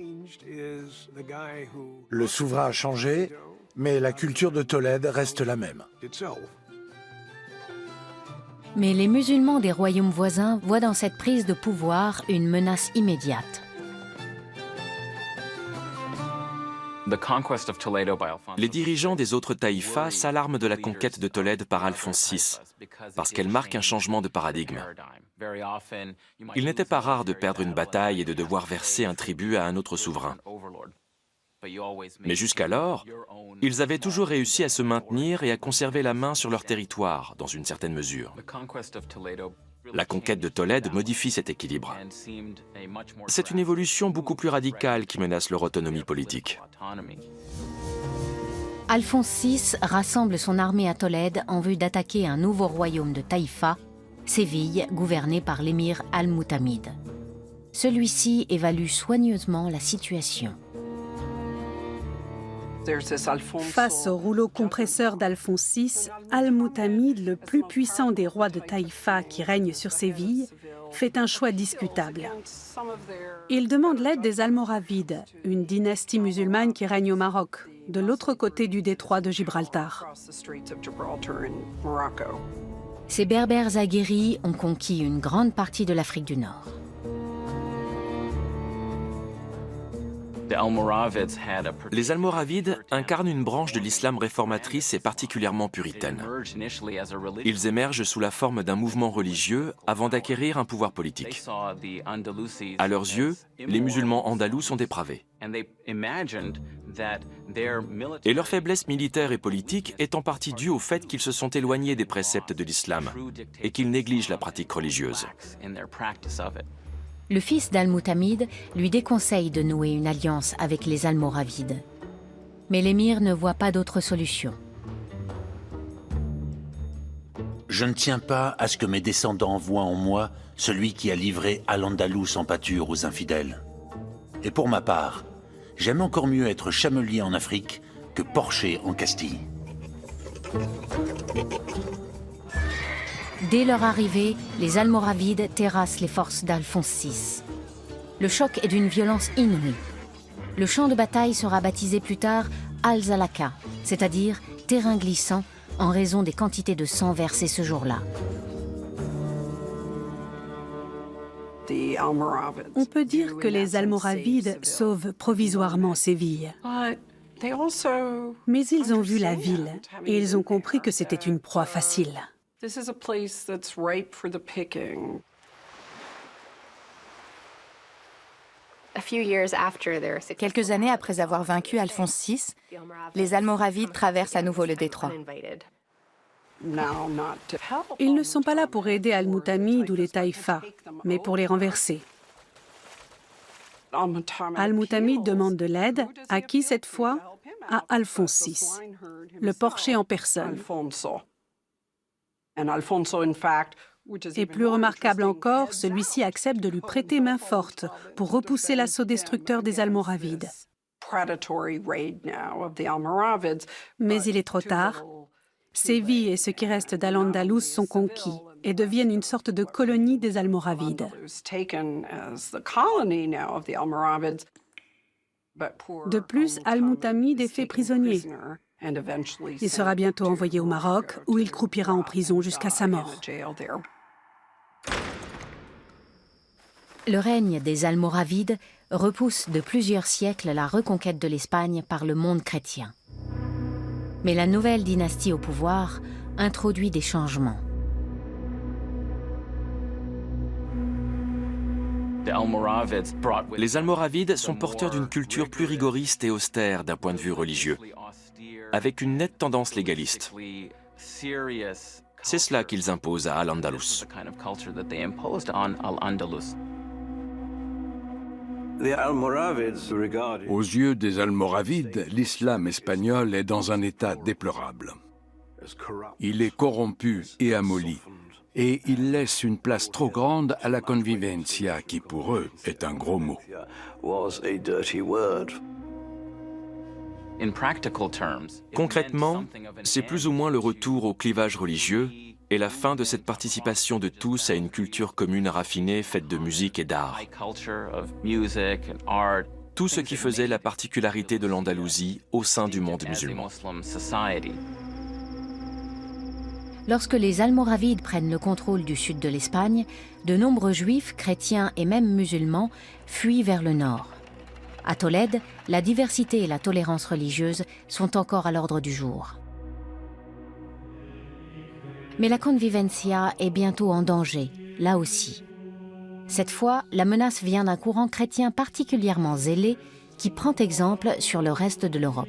Le souverain a changé, mais la culture de Tolède reste la même. Mais les musulmans des royaumes voisins voient dans cette prise de pouvoir une menace immédiate. Les dirigeants des autres taïfas s'alarment de la conquête de Tolède par Alphonse VI, parce qu'elle marque un changement de paradigme. Il n'était pas rare de perdre une bataille et de devoir verser un tribut à un autre souverain. Mais jusqu'alors, ils avaient toujours réussi à se maintenir et à conserver la main sur leur territoire, dans une certaine mesure. La conquête de Tolède modifie cet équilibre. C'est une évolution beaucoup plus radicale qui menace leur autonomie politique. Alphonse VI rassemble son armée à Tolède en vue d'attaquer un nouveau royaume de Taïfa, Séville, gouverné par l'émir Al-Mutamid. Celui-ci évalue soigneusement la situation. Face au rouleau compresseur d'Alphonse VI, Al-Mutamid, le plus puissant des rois de Taïfa qui règne sur Séville, fait un choix discutable. Il demande l'aide des Almoravides, une dynastie musulmane qui règne au Maroc, de l'autre côté du détroit de Gibraltar. Ces Berbères aguerris ont conquis une grande partie de l'Afrique du Nord. Les Almoravides incarnent une branche de l'islam réformatrice et particulièrement puritaine. Ils émergent sous la forme d'un mouvement religieux avant d'acquérir un pouvoir politique. À leurs yeux, les musulmans andalous sont dépravés. Et leur faiblesse militaire et politique est en partie due au fait qu'ils se sont éloignés des préceptes de l'islam et qu'ils négligent la pratique religieuse. Le fils d'Al-Mutamid lui déconseille de nouer une alliance avec les Almoravides. Mais l'émir ne voit pas d'autre solution. Je ne tiens pas à ce que mes descendants voient en moi celui qui a livré Al-Andalus en pâture aux infidèles. Et pour ma part, j'aime encore mieux être chamelier en Afrique que porcher en Castille. Dès leur arrivée, les Almoravides terrassent les forces d'Alphonse VI. Le choc est d'une violence inouïe. Le champ de bataille sera baptisé plus tard Al-Zalaka, c'est-à-dire terrain glissant, en raison des quantités de sang versées ce jour-là. On peut dire que les Almoravides sauvent provisoirement Séville. Mais ils ont vu la ville et ils ont compris que c'était une proie facile. Quelques années après avoir vaincu Alphonse VI, les Almoravides traversent à nouveau le détroit. Ils ne sont pas là pour aider Al-Mutamid ou les Taïfas, mais pour les renverser. Al-Mutamid demande de l'aide, à qui cette fois? À Alphonse VI, le porcher en personne. Et plus remarquable encore, celui-ci accepte de lui prêter main forte pour repousser l'assaut destructeur des Almoravides. Mais il est trop tard. Séville et ce qui reste d'Al-Andalus sont conquis et deviennent une sorte de colonie des Almoravides. De plus, Al-Mutamid est fait prisonnier. Il sera bientôt envoyé au Maroc, où il croupira en prison jusqu'à sa mort. Le règne des Almoravides repousse de plusieurs siècles la reconquête de l'Espagne par le monde chrétien. Mais la nouvelle dynastie au pouvoir introduit des changements. Les Almoravides sont porteurs d'une culture plus rigoriste et austère d'un point de vue religieux, avec une nette tendance légaliste. C'est cela qu'ils imposent à Al-Andalus. Aux yeux des Almoravides, l'islam espagnol est dans un état déplorable. Il est corrompu et amolli, et il laisse une place trop grande à la convivencia, qui pour eux est un gros mot. Concrètement, c'est plus ou moins le retour au clivage religieux et la fin de cette participation de tous à une culture commune raffinée faite de musique et d'art. Tout ce qui faisait la particularité de l'Andalousie au sein du monde musulman. Lorsque les Almoravides prennent le contrôle du sud de l'Espagne, de nombreux juifs, chrétiens et même musulmans fuient vers le nord. À Tolède, la diversité et la tolérance religieuse sont encore à l'ordre du jour. Mais la convivencia est bientôt en danger, là aussi. Cette fois, la menace vient d'un courant chrétien particulièrement zélé qui prend exemple sur le reste de l'Europe.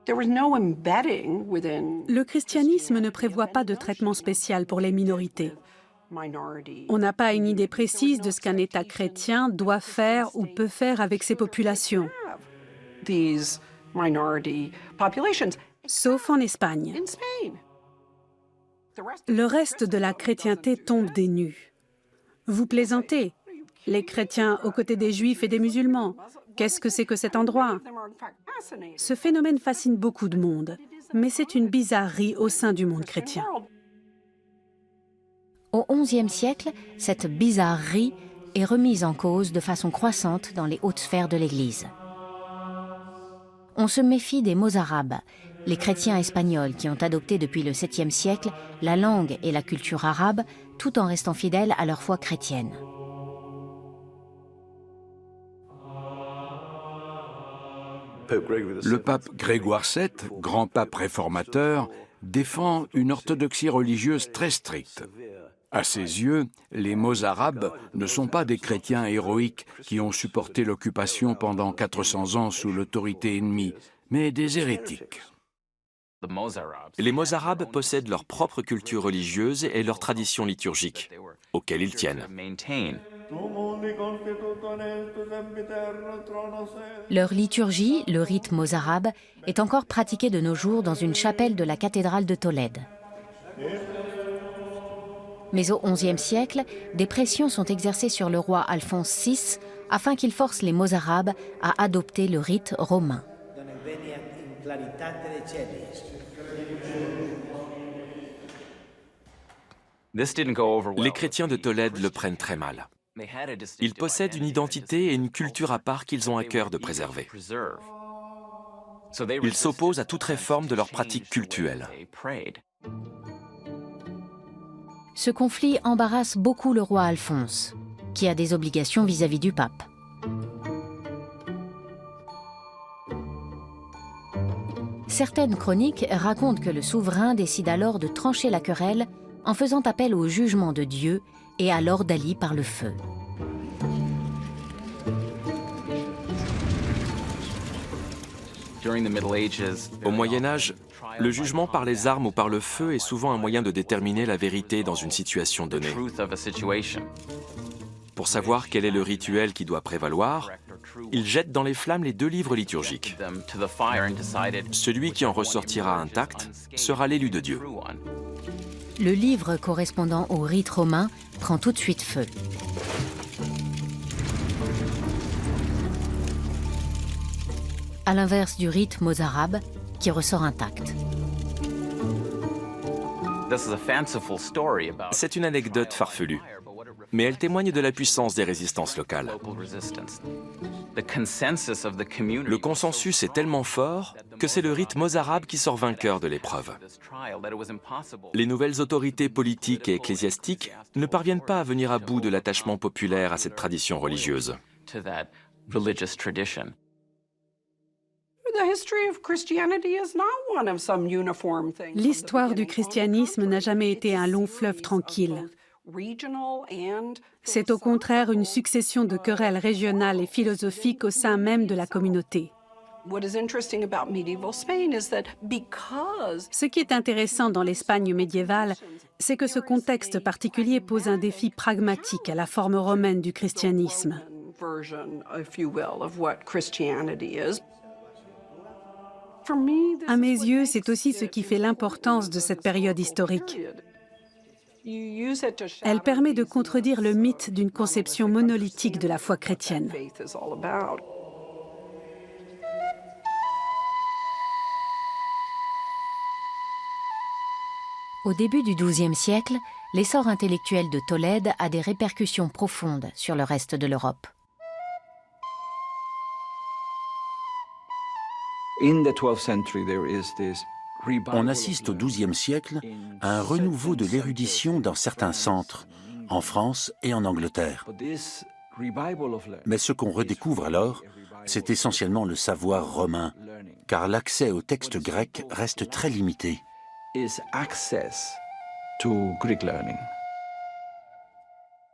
Le christianisme ne prévoit pas de traitement spécial pour les minorités. On n'a pas une idée précise de ce qu'un État chrétien doit faire ou peut faire avec ses populations. Sauf en Espagne. Le reste de la chrétienté tombe des nues. Vous plaisantez, les chrétiens aux côtés des juifs et des musulmans. Qu'est-ce que c'est que cet endroit? Ce phénomène fascine beaucoup de monde, mais c'est une bizarrerie au sein du monde chrétien. Au XIe siècle, cette bizarrerie est remise en cause de façon croissante dans les hautes sphères de l'Église. On se méfie des mots arabes, les chrétiens espagnols qui ont adopté depuis le 7e siècle la langue et la culture arabe tout en restant fidèles à leur foi chrétienne. Le pape Grégoire VII, grand pape réformateur, défend une orthodoxie religieuse très stricte. À ses yeux, les Mozarabes ne sont pas des chrétiens héroïques qui ont supporté l'occupation pendant 400 ans sous l'autorité ennemie, mais des hérétiques. Les Mozarabes possèdent leur propre culture religieuse et leurs traditions liturgiques, auxquelles ils tiennent. Leur liturgie, le rite mozarabe, est encore pratiquée de nos jours dans une chapelle de la cathédrale de Tolède. Mais au XIe siècle, des pressions sont exercées sur le roi Alphonse VI afin qu'il force les Mozarabes à adopter le rite romain. Les chrétiens de Tolède le prennent très mal. Ils possèdent une identité et une culture à part qu'ils ont à cœur de préserver. Ils s'opposent à toute réforme de leurs pratiques cultuelles. Ce conflit embarrasse beaucoup le roi Alphonse, qui a des obligations vis-à-vis du pape. Certaines chroniques racontent que le souverain décide alors de trancher la querelle en faisant appel au jugement de Dieu et à l'ordalie par le feu. Au Moyen-Âge, le jugement par les armes ou par le feu est souvent un moyen de déterminer la vérité dans une situation donnée. Pour savoir quel est le rituel qui doit prévaloir, ils jettent dans les flammes les 2 livres liturgiques. Celui qui en ressortira intact sera l'élu de Dieu. Le livre correspondant au rite romain prend tout de suite feu. À l'inverse du rite mozarabe, qui ressort intact. C'est une anecdote farfelue, mais elle témoigne de la puissance des résistances locales. Le consensus est tellement fort que c'est le rite mozarabe qui sort vainqueur de l'épreuve. Les nouvelles autorités politiques et ecclésiastiques ne parviennent pas à venir à bout de l'attachement populaire à cette tradition religieuse. L'histoire du christianisme n'a jamais été un long fleuve tranquille. C'est au contraire une succession de querelles régionales et philosophiques au sein même de la communauté. Ce qui est intéressant dans l'Espagne médiévale, c'est que ce contexte particulier pose un défi pragmatique à la forme romaine du christianisme. À mes yeux, c'est aussi ce qui fait l'importance de cette période historique. Elle permet de contredire le mythe d'une conception monolithique de la foi chrétienne. Au début du XIIe siècle, l'essor intellectuel de Tolède a des répercussions profondes sur le reste de l'Europe. On assiste au XIIe siècle à un renouveau de l'érudition dans certains centres, en France et en Angleterre. Mais ce qu'on redécouvre alors, c'est essentiellement le savoir romain, car l'accès aux textes grecs reste très limité.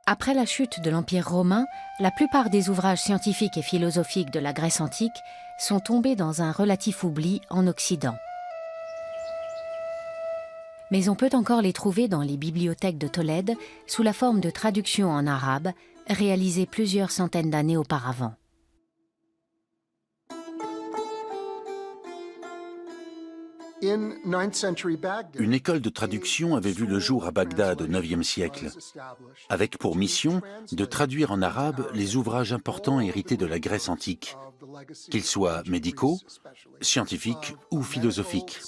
Après la chute de l'Empire romain, la plupart des ouvrages scientifiques et philosophiques de la Grèce antique sont tombés dans un relatif oubli en Occident. Mais on peut encore les trouver dans les bibliothèques de Tolède sous la forme de traductions en arabe réalisées plusieurs centaines d'années auparavant. Une école de traduction avait vu le jour à Bagdad au IXe siècle, avec pour mission de traduire en arabe les ouvrages importants hérités de la Grèce antique, qu'ils soient médicaux, scientifiques ou philosophiques.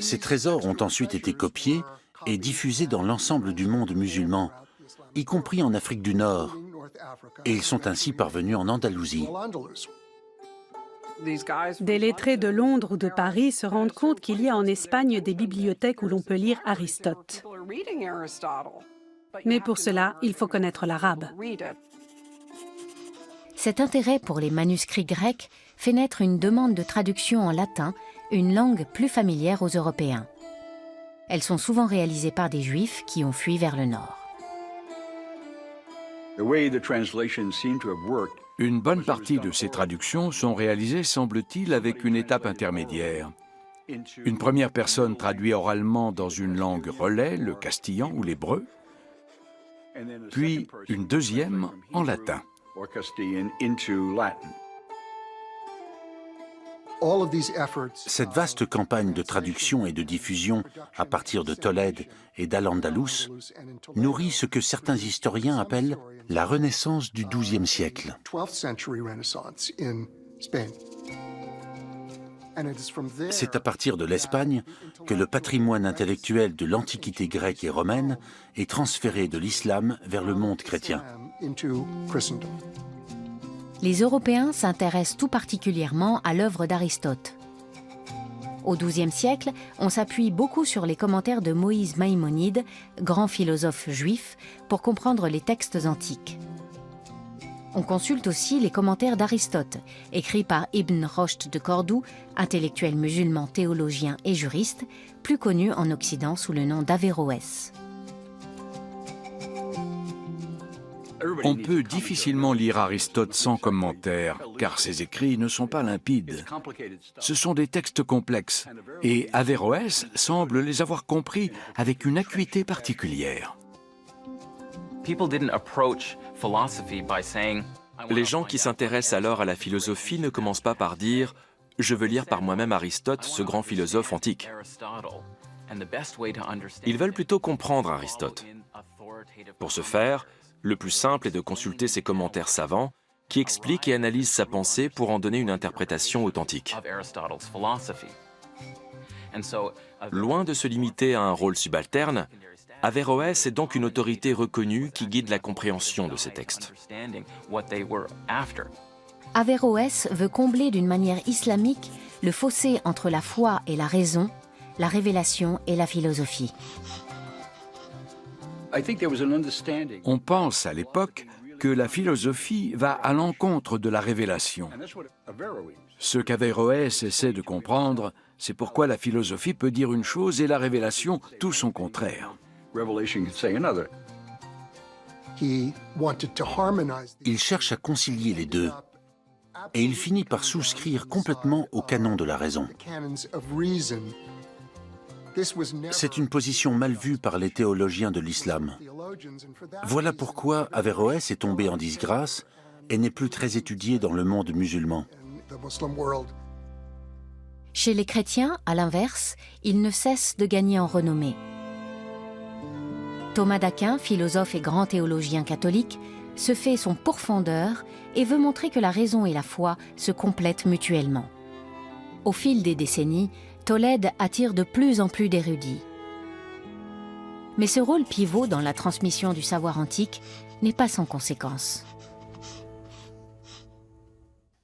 Ces trésors ont ensuite été copiés et diffusés dans l'ensemble du monde musulman, y compris en Afrique du Nord, et ils sont ainsi parvenus en Andalousie. Des lettrés de Londres ou de Paris se rendent compte qu'il y a en Espagne des bibliothèques où l'on peut lire Aristote. Mais pour cela, il faut connaître l'arabe. Cet intérêt pour les manuscrits grecs fait naître une demande de traduction en latin, une langue plus familière aux Européens. Elles sont souvent réalisées par des Juifs qui ont fui vers le nord. Une bonne partie de ces traductions sont réalisées, semble-t-il, avec une étape intermédiaire. Une première personne traduit oralement dans une langue relais, le castillan ou l'hébreu, puis une deuxième en latin. Cette vaste campagne de traduction et de diffusion à partir de Tolède et d'Al-Andalus nourrit ce que certains historiens appellent la Renaissance du XIIe siècle. C'est à partir de l'Espagne que le patrimoine intellectuel de l'Antiquité grecque et romaine est transféré de l'islam vers le monde chrétien. Les Européens s'intéressent tout particulièrement à l'œuvre d'Aristote. Au XIIe siècle, on s'appuie beaucoup sur les commentaires de Moïse Maïmonide, grand philosophe juif, pour comprendre les textes antiques. On consulte aussi les commentaires d'Aristote, écrits par Ibn Roshd de Cordoue, intellectuel musulman, théologien et juriste, plus connu en Occident sous le nom d'Averroès. On peut difficilement lire Aristote sans commentaire, car ses écrits ne sont pas limpides. Ce sont des textes complexes, et Averroès semble les avoir compris avec une acuité particulière. Les gens qui s'intéressent alors à la philosophie ne commencent pas par dire « Je veux lire par moi-même Aristote, ce grand philosophe antique ». Ils veulent plutôt comprendre Aristote. Pour ce faire, le plus simple est de consulter ses commentaires savants qui expliquent et analysent sa pensée pour en donner une interprétation authentique. Loin de se limiter à un rôle subalterne, Averroès est donc une autorité reconnue qui guide la compréhension de ces textes. Averroès veut combler d'une manière islamique le fossé entre la foi et la raison, la révélation et la philosophie. On pense à l'époque que la philosophie va à l'encontre de la révélation. Ce qu'Averroès essaie de comprendre, c'est pourquoi la philosophie peut dire une chose et la révélation tout son contraire. Il cherche à concilier les deux, et il finit par souscrire complètement au canon de la raison. C'est une position mal vue par les théologiens de l'islam. Voilà pourquoi Averroès est tombé en disgrâce et n'est plus très étudié dans le monde musulman. Chez les chrétiens, à l'inverse, il ne cesse de gagner en renommée. Thomas d'Aquin, philosophe et grand théologien catholique, se fait son pourfendeur et veut montrer que la raison et la foi se complètent mutuellement. Au fil des décennies, Tolède attire de plus en plus d'érudits. Mais ce rôle pivot dans la transmission du savoir antique n'est pas sans conséquences.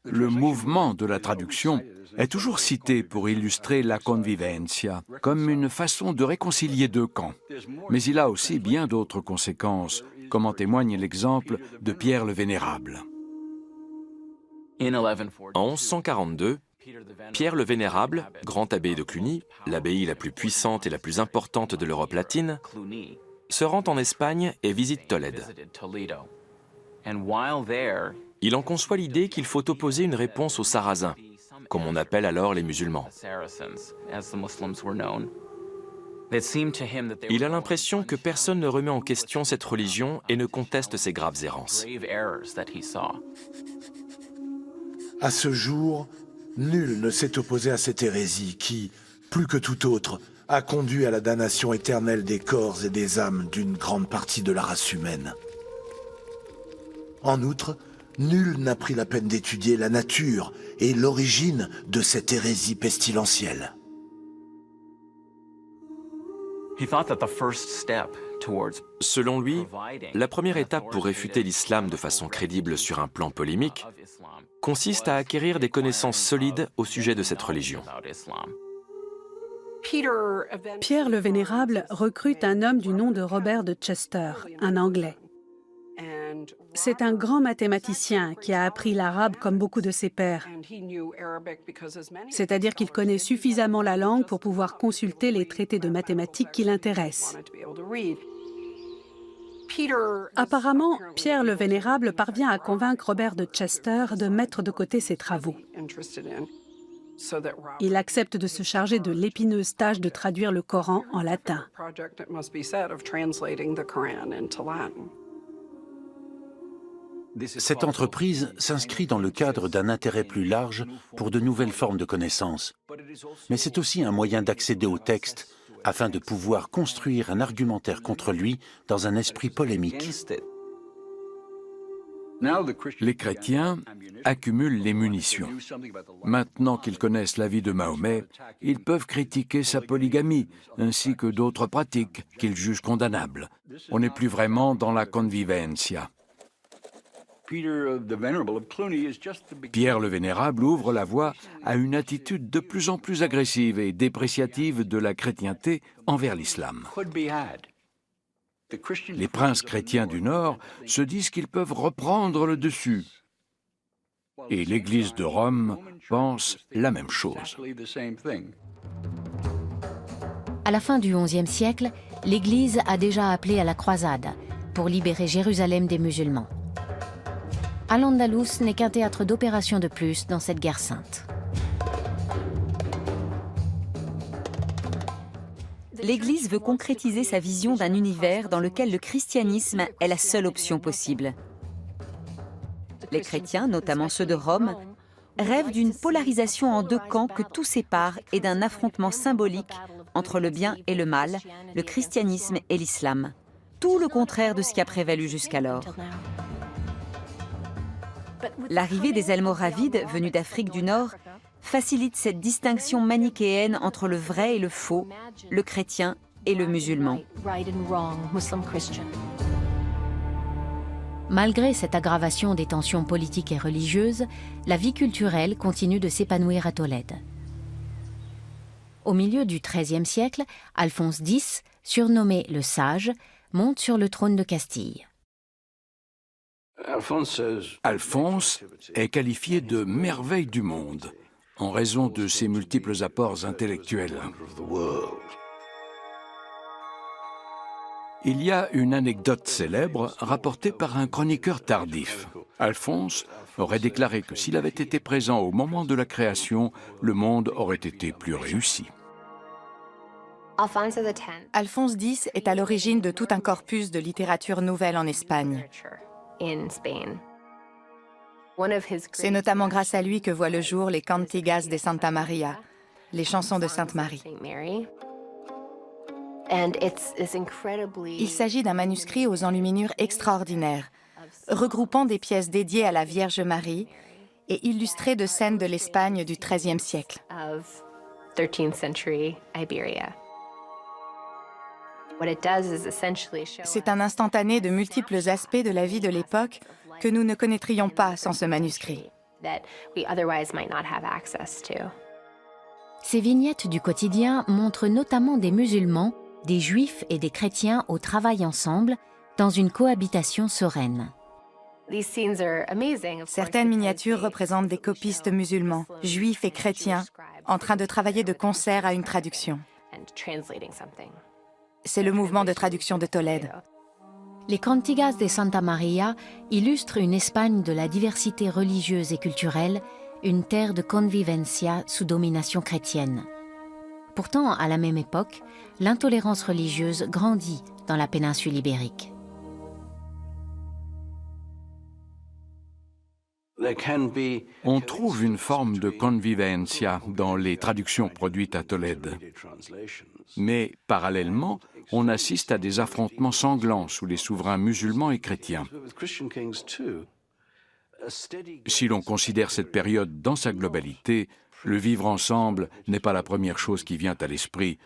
Le mouvement de la traduction est toujours cité pour illustrer la convivencia, comme une façon de réconcilier deux camps. Mais il a aussi bien d'autres conséquences, comme en témoigne l'exemple de Pierre le Vénérable. En 1142, Pierre le Vénérable, grand abbé de Cluny, l'abbaye la plus puissante et la plus importante de l'Europe latine, se rend en Espagne et visite Tolède. Il en conçoit l'idée qu'il faut opposer une réponse aux Sarrasins, comme on appelle alors les musulmans. Il a l'impression que personne ne remet en question cette religion et ne conteste ses graves errances. À ce jour, nul ne s'est opposé à cette hérésie qui, plus que tout autre, a conduit à la damnation éternelle des corps et des âmes d'une grande partie de la race humaine. En outre, nul n'a pris la peine d'étudier la nature et l'origine de cette hérésie pestilentielle. Selon lui, la première étape pour réfuter l'islam de façon crédible sur un plan polémique consiste à acquérir des connaissances solides au sujet de cette religion. Pierre le Vénérable recrute un homme du nom de Robert de Chester, un Anglais. C'est un grand mathématicien qui a appris l'arabe comme beaucoup de ses pairs. C'est-à-dire qu'il connaît suffisamment la langue pour pouvoir consulter les traités de mathématiques qui l'intéressent. Apparemment, Pierre le Vénérable parvient à convaincre Robert de Chester de mettre de côté ses travaux. Il accepte de se charger de l'épineuse tâche de traduire le Coran en latin. Cette entreprise s'inscrit dans le cadre d'un intérêt plus large pour de nouvelles formes de connaissances. Mais c'est aussi un moyen d'accéder au texte afin de pouvoir construire un argumentaire contre lui dans un esprit polémique. Les chrétiens accumulent les munitions. Maintenant qu'ils connaissent la vie de Mahomet, ils peuvent critiquer sa polygamie, ainsi que d'autres pratiques qu'ils jugent condamnables. On n'est plus vraiment dans la convivencia. Pierre le Vénérable ouvre la voie à une attitude de plus en plus agressive et dépréciative de la chrétienté envers l'islam. Les princes chrétiens du Nord se disent qu'ils peuvent reprendre le dessus. Et l'Église de Rome pense la même chose. À la fin du XIe siècle, l'Église a déjà appelé à la croisade pour libérer Jérusalem des musulmans. Al-Andalus n'est qu'un théâtre d'opération de plus dans cette guerre sainte. L'Église veut concrétiser sa vision d'un univers dans lequel le christianisme est la seule option possible. Les chrétiens, notamment ceux de Rome, rêvent d'une polarisation en deux camps que tout sépare et d'un affrontement symbolique entre le bien et le mal, le christianisme et l'islam. Tout le contraire de ce qui a prévalu jusqu'alors. L'arrivée des Almoravides, venus d'Afrique du Nord, facilite cette distinction manichéenne entre le vrai et le faux, le chrétien et le musulman. Malgré cette aggravation des tensions politiques et religieuses, la vie culturelle continue de s'épanouir à Tolède. Au milieu du XIIIe siècle, Alphonse X, surnommé le Sage, monte sur le trône de Castille. Alphonse est qualifié de merveille du monde en raison de ses multiples apports intellectuels. Il y a une anecdote célèbre rapportée par un chroniqueur tardif. Alphonse aurait déclaré que s'il avait été présent au moment de la création, le monde aurait été plus réussi. Alphonse X est à l'origine de tout un corpus de littérature nouvelle en Espagne. C'est notamment grâce à lui que voient le jour les Cantigas de Santa Maria, les chansons de Sainte Marie. Il s'agit d'un manuscrit aux enluminures extraordinaires, regroupant des pièces dédiées à la Vierge Marie et illustrées de scènes de l'Espagne du XIIIe siècle. C'est un instantané de multiples aspects de la vie de l'époque que nous ne connaîtrions pas sans ce manuscrit. Ces vignettes du quotidien montrent notamment des musulmans, des juifs et des chrétiens au travail ensemble dans une cohabitation sereine. Certaines miniatures représentent des copistes musulmans, juifs et chrétiens, en train de travailler de concert à une traduction. C'est le mouvement de traduction de Tolède. Les Cantigas de Santa Maria illustrent une Espagne de la diversité religieuse et culturelle, une terre de convivencia sous domination chrétienne. Pourtant, à la même époque, l'intolérance religieuse grandit dans la péninsule ibérique. On trouve une forme de convivencia dans les traductions produites à Tolède. Mais, parallèlement, on assiste à des affrontements sanglants sous les souverains musulmans et chrétiens. Si l'on considère cette période dans sa globalité, le vivre ensemble n'est pas la première chose qui vient à l'esprit.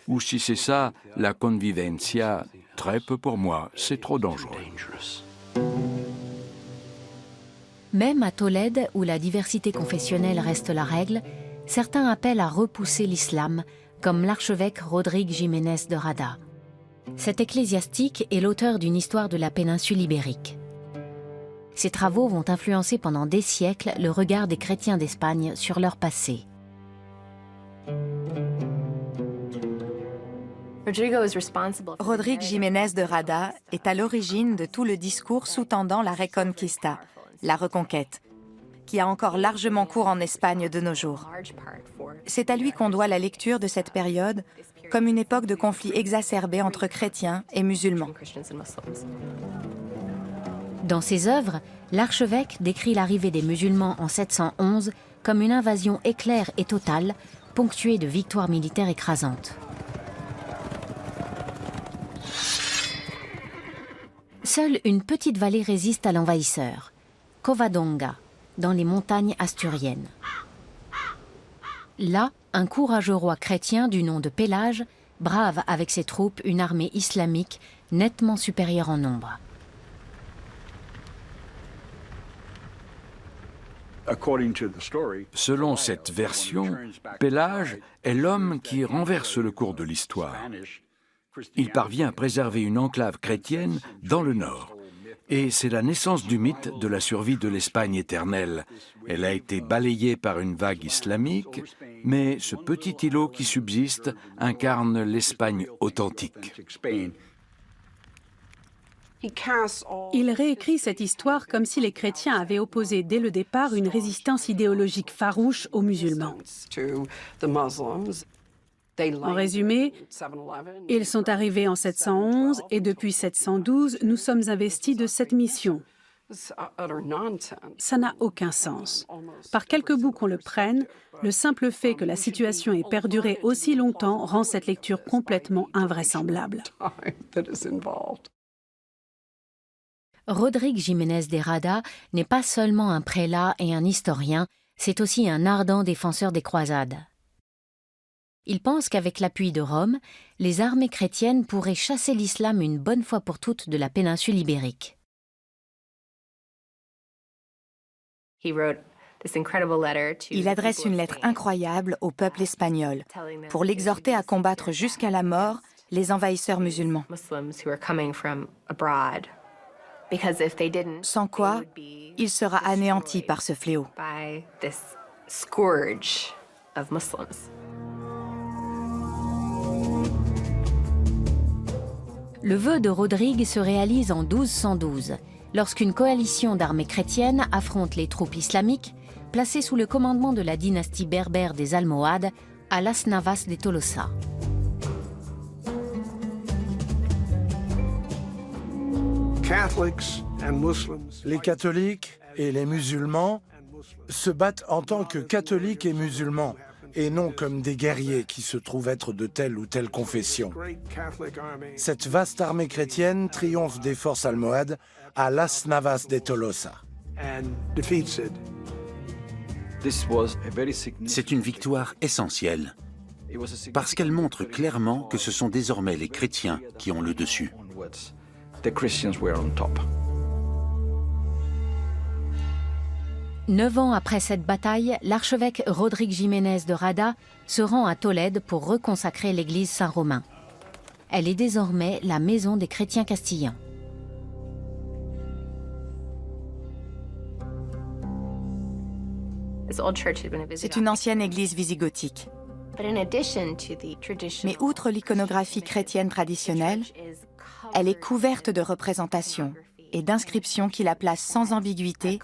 Ou si c'est ça, la convivencia, très peu pour moi, c'est trop dangereux. Même à Tolède, où la diversité confessionnelle reste la règle, certains appellent à repousser l'islam, comme l'archevêque Rodrigue Jiménez de Rada. Cet ecclésiastique est l'auteur d'une histoire de la péninsule ibérique. Ses travaux vont influencer pendant des siècles le regard des chrétiens d'Espagne sur leur passé. Rodrigue Jiménez de Rada est à l'origine de tout le discours sous-tendant la Reconquista, la reconquête, qui a encore largement cours en Espagne de nos jours. C'est à lui qu'on doit la lecture de cette période comme une époque de conflits exacerbés entre chrétiens et musulmans. Dans ses œuvres, l'archevêque décrit l'arrivée des musulmans en 711 comme une invasion éclair et totale, ponctuée de victoires militaires écrasantes. Seule une petite vallée résiste à l'envahisseur, Covadonga, dans les montagnes asturiennes. Là, un courageux roi chrétien du nom de Pélage brave avec ses troupes une armée islamique nettement supérieure en nombre. Selon cette version, Pélage est l'homme qui renverse le cours de l'histoire. Il parvient à préserver une enclave chrétienne dans le nord. Et c'est la naissance du mythe de la survie de l'Espagne éternelle. Elle a été balayée par une vague islamique, mais ce petit îlot qui subsiste incarne l'Espagne authentique. Il réécrit cette histoire comme si les chrétiens avaient opposé dès le départ une résistance idéologique farouche aux musulmans. En résumé, ils sont arrivés en 711 et depuis 712, nous sommes investis de cette mission. Ça n'a aucun sens. Par quelque bout qu'on le prenne, le simple fait que la situation ait perduré aussi longtemps rend cette lecture complètement invraisemblable. Rodrigue Jiménez de Rada n'est pas seulement un prélat et un historien, c'est aussi un ardent défenseur des croisades. Il pense qu'avec l'appui de Rome, les armées chrétiennes pourraient chasser l'islam une bonne fois pour toutes de la péninsule ibérique. Il adresse une lettre incroyable au peuple espagnol pour l'exhorter à combattre jusqu'à la mort les envahisseurs musulmans. Sans quoi, il sera anéanti par ce fléau. Le vœu de Rodrigue se réalise en 1212, lorsqu'une coalition d'armées chrétiennes affronte les troupes islamiques, placées sous le commandement de la dynastie berbère des Almohades à Las Navas de Tolosa. Les catholiques et les musulmans se battent en tant que catholiques et musulmans, et non comme des guerriers qui se trouvent être de telle ou telle confession. Cette vaste armée chrétienne triomphe des forces almohades à Las Navas de Tolosa. C'est une victoire essentielle, parce qu'elle montre clairement que ce sont désormais les chrétiens qui ont le dessus. 9 ans après cette bataille, l'archevêque Rodrigue Jiménez de Rada se rend à Tolède pour reconsacrer l'église Saint-Romain. Elle est désormais la maison des chrétiens castillans. C'est une ancienne église wisigothique. Mais outre l'iconographie chrétienne traditionnelle, elle est couverte de représentations et d'inscriptions qui la placent sans ambiguïté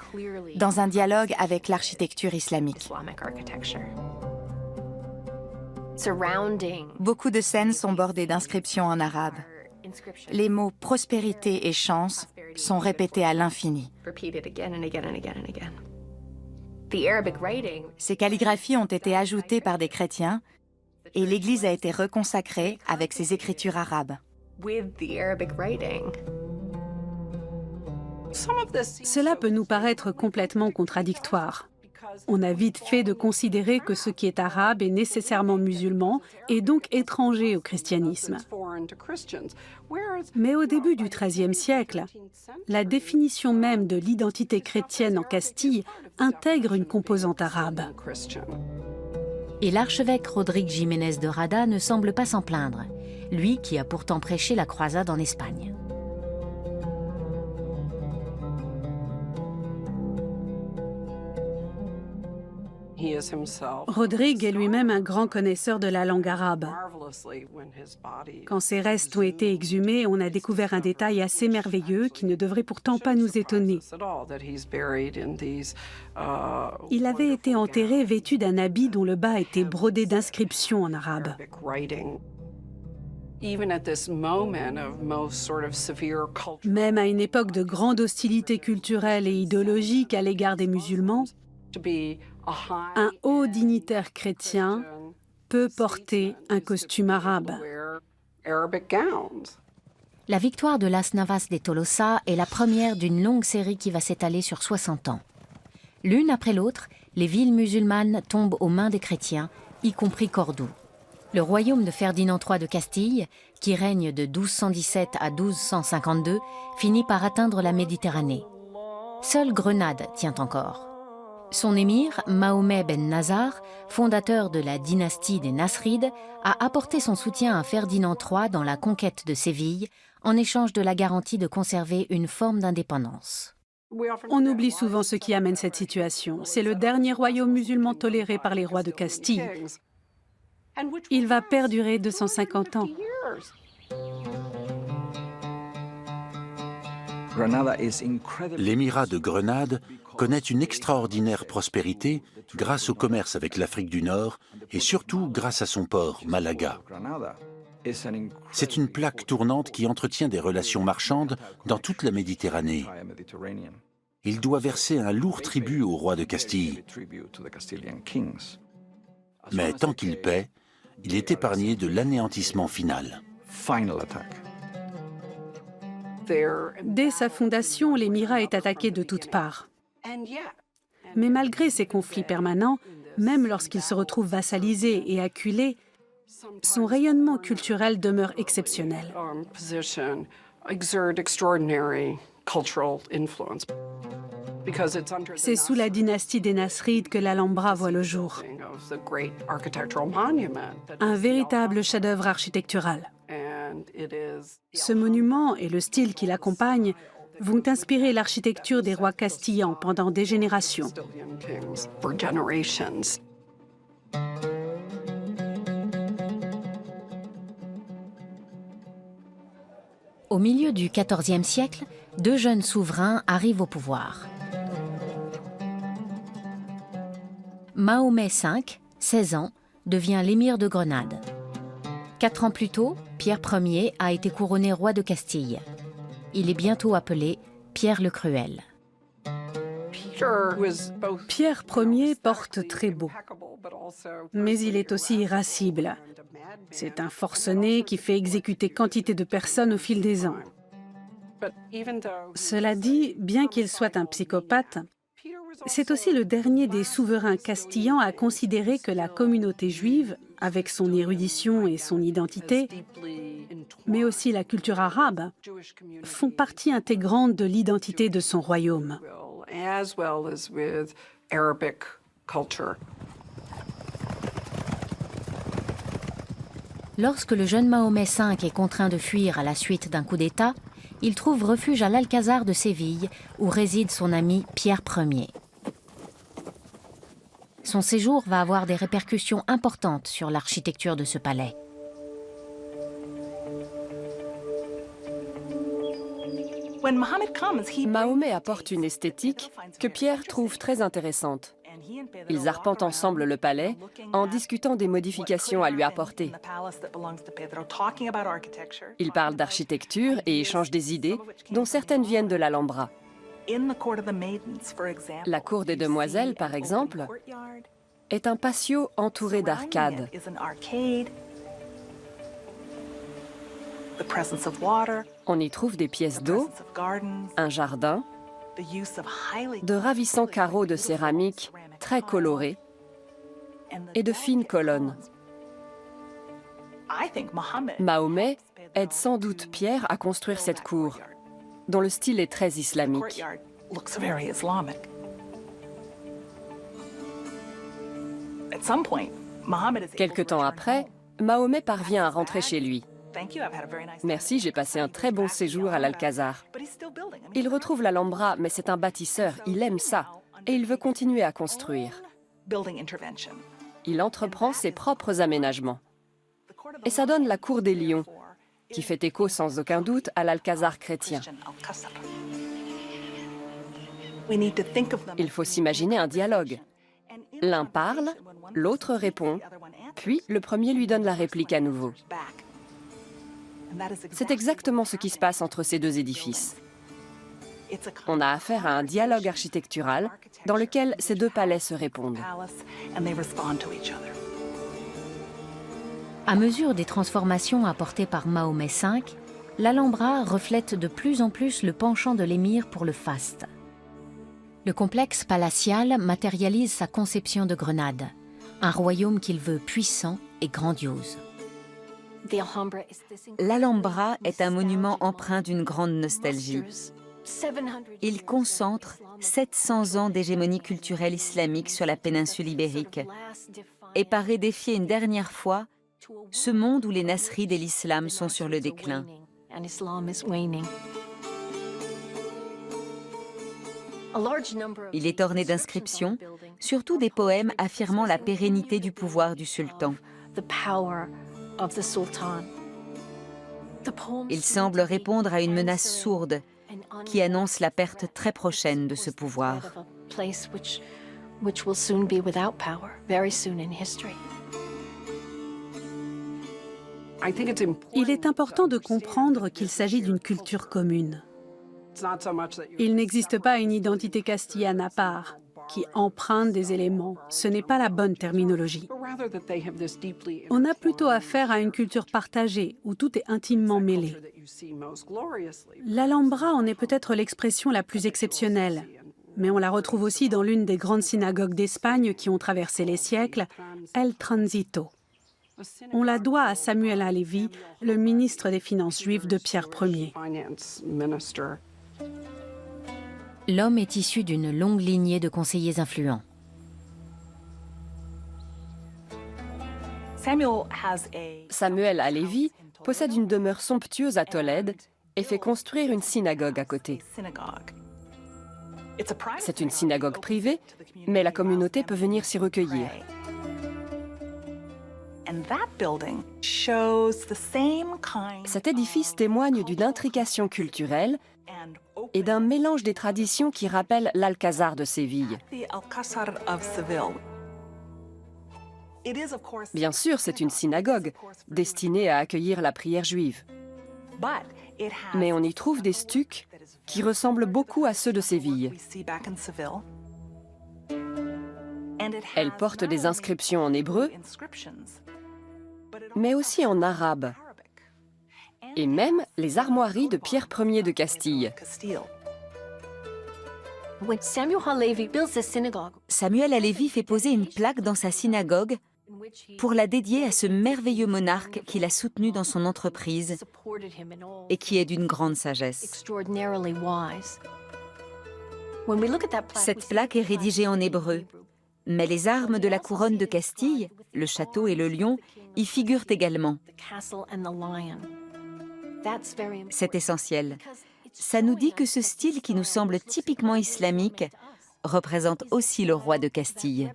dans un dialogue avec l'architecture islamique. Beaucoup de scènes sont bordées d'inscriptions en arabe. Les mots prospérité et chance sont répétés à l'infini. Ces calligraphies ont été ajoutées par des chrétiens et l'église a été reconsacrée avec ses écritures arabes. Cela peut nous paraître complètement contradictoire. On a vite fait de considérer que ce qui est arabe est nécessairement musulman et donc étranger au christianisme. Mais au début du XIIIe siècle, la définition même de l'identité chrétienne en Castille intègre une composante arabe. Et l'archevêque Rodrigue Jiménez de Rada ne semble pas s'en plaindre, lui qui a pourtant prêché la croisade en Espagne. Rodrigue est lui-même un grand connaisseur de la langue arabe. Quand ses restes ont été exhumés, on a découvert un détail assez merveilleux qui ne devrait pourtant pas nous étonner. Il avait été enterré vêtu d'un habit dont le bas était brodé d'inscriptions en arabe. Même à une époque de grande hostilité culturelle et idéologique à l'égard des musulmans, un haut dignitaire chrétien peut porter un costume arabe. La victoire de Las Navas de Tolosa est la première d'une longue série qui va s'étaler sur 60 ans. L'une après l'autre, les villes musulmanes tombent aux mains des chrétiens, y compris Cordoue. Le royaume de Ferdinand III de Castille, qui règne de 1217 à 1252, finit par atteindre la Méditerranée. Seule Grenade tient encore. Son émir, Mahomet ben Nazar, fondateur de la dynastie des Nasrides, a apporté son soutien à Ferdinand III dans la conquête de Séville, en échange de la garantie de conserver une forme d'indépendance. On oublie souvent ce qui amène cette situation. C'est le dernier royaume musulman toléré par les rois de Castille. Il va perdurer 250 ans. L'émirat de Grenade connaît une extraordinaire prospérité grâce au commerce avec l'Afrique du Nord et surtout grâce à son port, Malaga. C'est une plaque tournante qui entretient des relations marchandes dans toute la Méditerranée. Il doit verser un lourd tribut au roi de Castille. Mais tant qu'il paie, il est épargné de l'anéantissement final. Dès sa fondation, l'émirat est attaqué de toutes parts. Mais malgré ces conflits permanents, même lorsqu'il se retrouve vassalisé et acculé, son rayonnement culturel demeure exceptionnel. C'est sous la dynastie des Nasrides que l'Alhambra voit le jour. Un véritable chef-d'œuvre architectural. Ce monument et le style qui l'accompagne vont inspirer l'architecture des rois castillans pendant des générations. Au milieu du XIVe siècle, deux jeunes souverains arrivent au pouvoir. Mahomet V, 16 ans, devient l'émir de Grenade. 4 ans plus tôt, Pierre Ier a été couronné roi de Castille. Il est bientôt appelé Pierre le Cruel. Pierre Ier porte très beau, mais il est aussi irascible. C'est un forcené qui fait exécuter quantité de personnes au fil des ans. Cela dit, bien qu'il soit un psychopathe, c'est aussi le dernier des souverains castillans à considérer que la communauté juive, avec son érudition et son identité, mais aussi la culture arabe, font partie intégrante de l'identité de son royaume. Lorsque le jeune Mahomet V est contraint de fuir à la suite d'un coup d'État, il trouve refuge à l'Alcazar de Séville, où réside son ami Pierre Ier. Son séjour va avoir des répercussions importantes sur l'architecture de ce palais. Mahomet apporte une esthétique que Pierre trouve très intéressante. Ils arpentent ensemble le palais en discutant des modifications à lui apporter. Ils parlent d'architecture et échangent des idées, dont certaines viennent de l'Alhambra. La cour des demoiselles, par exemple, est un patio entouré d'arcades. On y trouve des pièces d'eau, un jardin, de ravissants carreaux de céramique très colorés et de fines colonnes. Mahomet aide sans doute Pierre à construire cette cour, dont le style est très islamique. Quelque temps après, Mahomet parvient à rentrer chez lui. Merci, j'ai passé un très bon séjour à l'Alcazar. Il retrouve l'Alhambra, mais c'est un bâtisseur, il aime ça, et il veut continuer à construire. Il entreprend ses propres aménagements. Et ça donne la cour des lions, qui fait écho sans aucun doute à l'Alcazar chrétien. Il faut s'imaginer un dialogue. L'un parle, l'autre répond, puis le premier lui donne la réplique à nouveau. C'est exactement ce qui se passe entre ces deux édifices. On a affaire à un dialogue architectural dans lequel ces deux palais se répondent. À mesure des transformations apportées par Mahomet V, l'Alhambra reflète de plus en plus le penchant de l'émir pour le faste. Le complexe palatial matérialise sa conception de Grenade, un royaume qu'il veut puissant et grandiose. L'Alhambra est un monument empreint d'une grande nostalgie. Il concentre 700 ans d'hégémonie culturelle islamique sur la péninsule ibérique et paraît défier une dernière fois ce monde où les nasrides et l'islam sont sur le déclin. Il est orné d'inscriptions, surtout des poèmes affirmant la pérennité du pouvoir du sultan. Il semble répondre à une menace sourde qui annonce la perte très prochaine de ce pouvoir. Il est important de comprendre qu'il s'agit d'une culture commune. Il n'existe pas une identité castillane à part qui emprunte des éléments. Ce n'est pas la bonne terminologie. On a plutôt affaire à une culture partagée où tout est intimement mêlé. L'Alhambra en est peut-être l'expression la plus exceptionnelle, mais on la retrouve aussi dans l'une des grandes synagogues d'Espagne qui ont traversé les siècles, El Tránsito. On la doit à Samuel Halévy, le ministre des Finances juif de Pierre Ier. L'homme est issu d'une longue lignée de conseillers influents. Samuel Halévy possède une demeure somptueuse à Tolède et fait construire une synagogue à côté. C'est une synagogue privée, mais la communauté peut venir s'y recueillir. Cet édifice témoigne d'une intrication culturelle et d'un mélange des traditions qui rappellent l'Alcazar de Séville. Bien sûr, c'est une synagogue destinée à accueillir la prière juive. Mais on y trouve des stucs qui ressemblent beaucoup à ceux de Séville. Elle porte des inscriptions en hébreu, mais aussi en arabe, et même les armoiries de Pierre Ier de Castille. Samuel Halévy fait poser une plaque dans sa synagogue pour la dédier à ce merveilleux monarque qu'il a soutenu dans son entreprise et qui est d'une grande sagesse. Cette plaque est rédigée en hébreu, mais les armes de la couronne de Castille, le château et le lion, y figurent également. C'est essentiel. Ça nous dit que ce style qui nous semble typiquement islamique représente aussi le roi de Castille.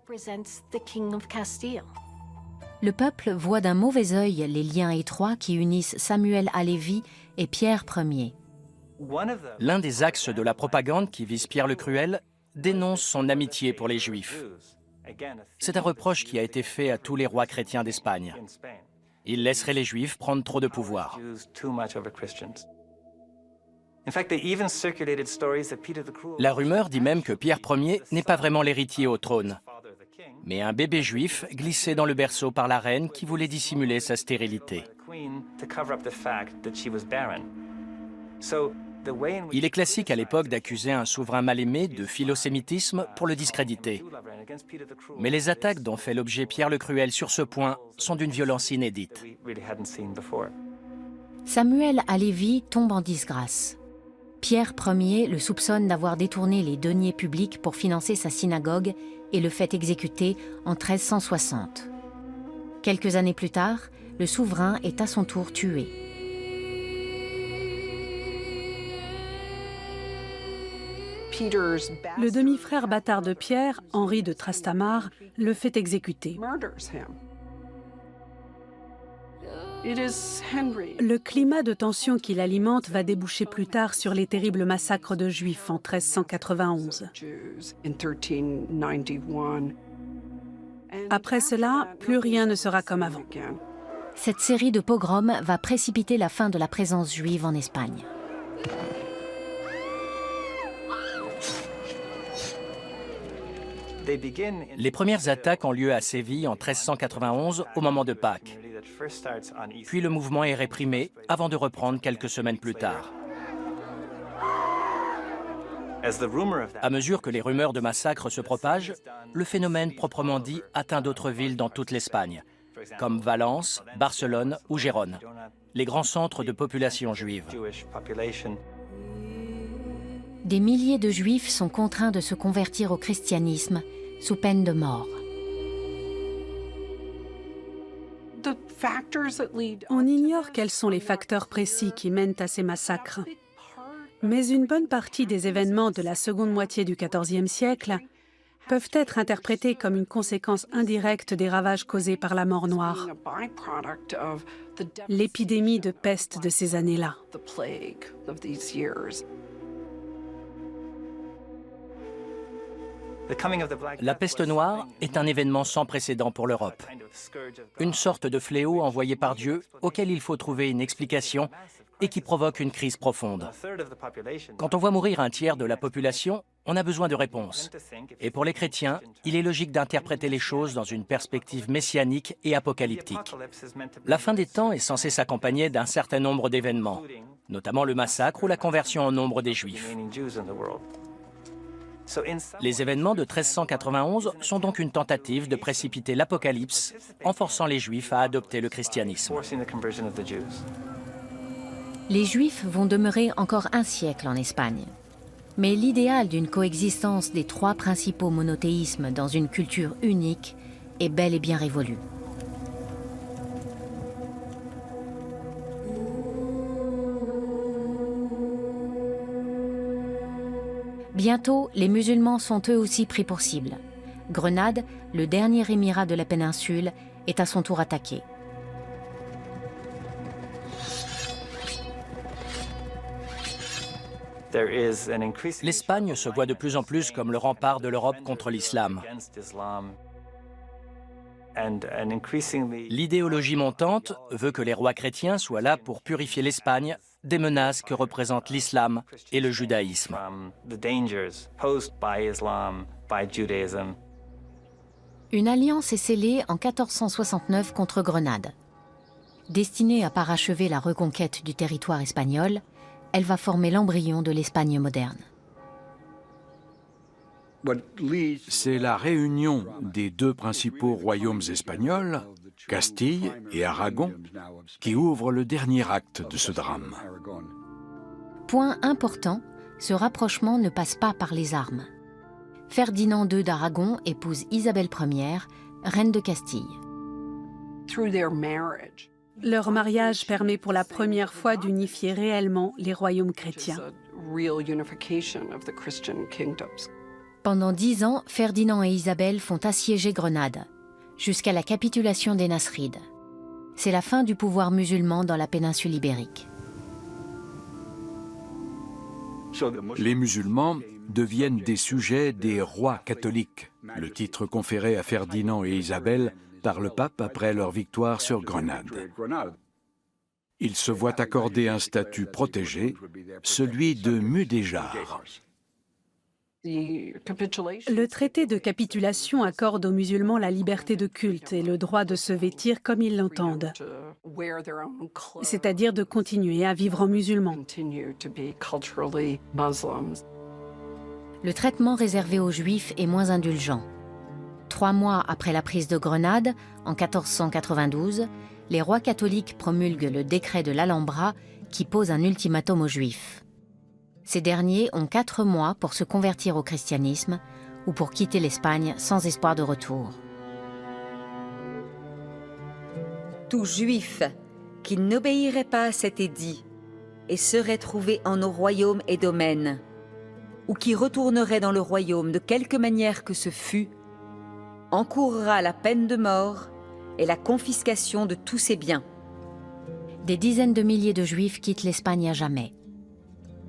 Le peuple voit d'un mauvais œil les liens étroits qui unissent Samuel Halévy et Pierre Ier. L'un des axes de la propagande qui vise Pierre le Cruel dénonce son amitié pour les Juifs. C'est un reproche qui a été fait à tous les rois chrétiens d'Espagne. Il laisserait les Juifs prendre trop de pouvoir. La rumeur dit même que Pierre Ier n'est pas vraiment l'héritier au trône, mais un bébé juif glissé dans le berceau par la reine qui voulait dissimuler sa stérilité. Il est classique à l'époque d'accuser un souverain mal-aimé de philosémitisme pour le discréditer. Mais les attaques dont fait l'objet Pierre le Cruel sur ce point sont d'une violence inédite. Samuel Halévy tombe en disgrâce. Pierre Ier le soupçonne d'avoir détourné les deniers publics pour financer sa synagogue et le fait exécuter en 1360. Quelques années plus tard, le souverain est à son tour tué. Le demi-frère bâtard de Pierre, Henri de Trastamare, le fait exécuter. Le climat de tension qu'il alimente va déboucher plus tard sur les terribles massacres de Juifs en 1391. Après cela, plus rien ne sera comme avant. Cette série de pogroms va précipiter la fin de la présence juive en Espagne. Les premières attaques ont lieu à Séville en 1391 au moment de Pâques. Puis le mouvement est réprimé avant de reprendre quelques semaines plus tard. À mesure que les rumeurs de massacres se propagent, le phénomène proprement dit atteint d'autres villes dans toute l'Espagne, comme Valence, Barcelone ou Gérone, les grands centres de population juive. Des milliers de Juifs sont contraints de se convertir au christianisme sous peine de mort. On ignore quels sont les facteurs précis qui mènent à ces massacres. Mais une bonne partie des événements de la seconde moitié du XIVe siècle peuvent être interprétés comme une conséquence indirecte des ravages causés par la mort noire, l'épidémie de peste de ces années-là. La peste noire est un événement sans précédent pour l'Europe. Une sorte de fléau envoyé par Dieu auquel il faut trouver une explication et qui provoque une crise profonde. Quand on voit mourir un tiers de la population, on a besoin de réponses. Et pour les chrétiens, il est logique d'interpréter les choses dans une perspective messianique et apocalyptique. La fin des temps est censée s'accompagner d'un certain nombre d'événements, notamment le massacre ou la conversion en nombre des Juifs. Les événements de 1391 sont donc une tentative de précipiter l'Apocalypse en forçant les Juifs à adopter le christianisme. Les Juifs vont demeurer encore un siècle en Espagne. Mais l'idéal d'une coexistence des trois principaux monothéismes dans une culture unique est bel et bien révolu. Bientôt, les musulmans sont eux aussi pris pour cible. Grenade, le dernier émirat de la péninsule, est à son tour attaqué. L'Espagne se voit de plus en plus comme le rempart de l'Europe contre l'islam. L'idéologie montante veut que les rois chrétiens soient là pour purifier l'Espagne des menaces que représentent l'islam et le judaïsme. Une alliance est scellée en 1469 contre Grenade. Destinée à parachever la reconquête du territoire espagnol, elle va former l'embryon de l'Espagne moderne. C'est la réunion des deux principaux royaumes espagnols, Castille et Aragon, qui ouvre le dernier acte de ce drame. Point important, ce rapprochement ne passe pas par les armes. Ferdinand II d'Aragon épouse Isabelle Ier, reine de Castille. Leur mariage permet pour la première fois d'unifier réellement les royaumes chrétiens. Pendant 10 ans, Ferdinand et Isabelle font assiéger Grenade, jusqu'à la capitulation des Nasrides. C'est la fin du pouvoir musulman dans la péninsule ibérique. Les musulmans deviennent des sujets des rois catholiques, le titre conféré à Ferdinand et Isabelle par le pape après leur victoire sur Grenade. Ils se voient accorder un statut protégé, celui de mudéjar. Le traité de capitulation accorde aux musulmans la liberté de culte et le droit de se vêtir comme ils l'entendent, c'est-à-dire de continuer à vivre en musulman. Le traitement réservé aux Juifs est moins indulgent. 3 mois après la prise de Grenade, en 1492, les rois catholiques promulguent le décret de l'Alhambra qui pose un ultimatum aux Juifs. Ces derniers ont 4 mois pour se convertir au christianisme ou pour quitter l'Espagne sans espoir de retour. Tout Juif qui n'obéirait pas à cet édit et serait trouvé en nos royaumes et domaines ou qui retournerait dans le royaume de quelque manière que ce fût, encourra la peine de mort et la confiscation de tous ses biens. Des dizaines de milliers de Juifs quittent l'Espagne à jamais.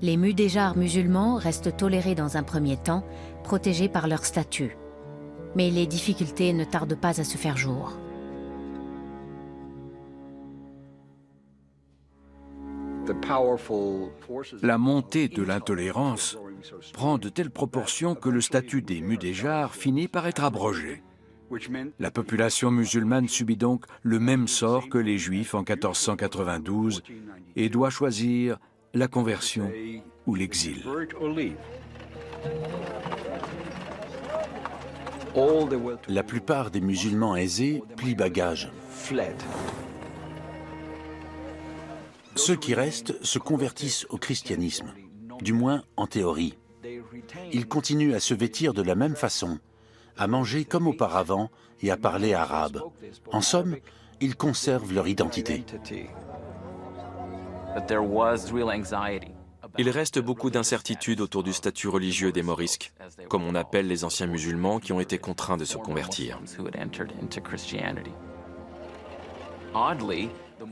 Les mudéjars musulmans restent tolérés dans un premier temps, protégés par leur statut. Mais les difficultés ne tardent pas à se faire jour. La montée de l'intolérance prend de telles proportions que le statut des mudéjars finit par être abrogé. La population musulmane subit donc le même sort que les Juifs en 1492 et doit choisir la conversion ou l'exil. La plupart des musulmans aisés plient bagages. Ceux qui restent se convertissent au christianisme, du moins en théorie. Ils continuent à se vêtir de la même façon, à manger comme auparavant et à parler arabe. En somme, ils conservent leur identité. Il reste beaucoup d'incertitudes autour du statut religieux des morisques, comme on appelle les anciens musulmans qui ont été contraints de se convertir.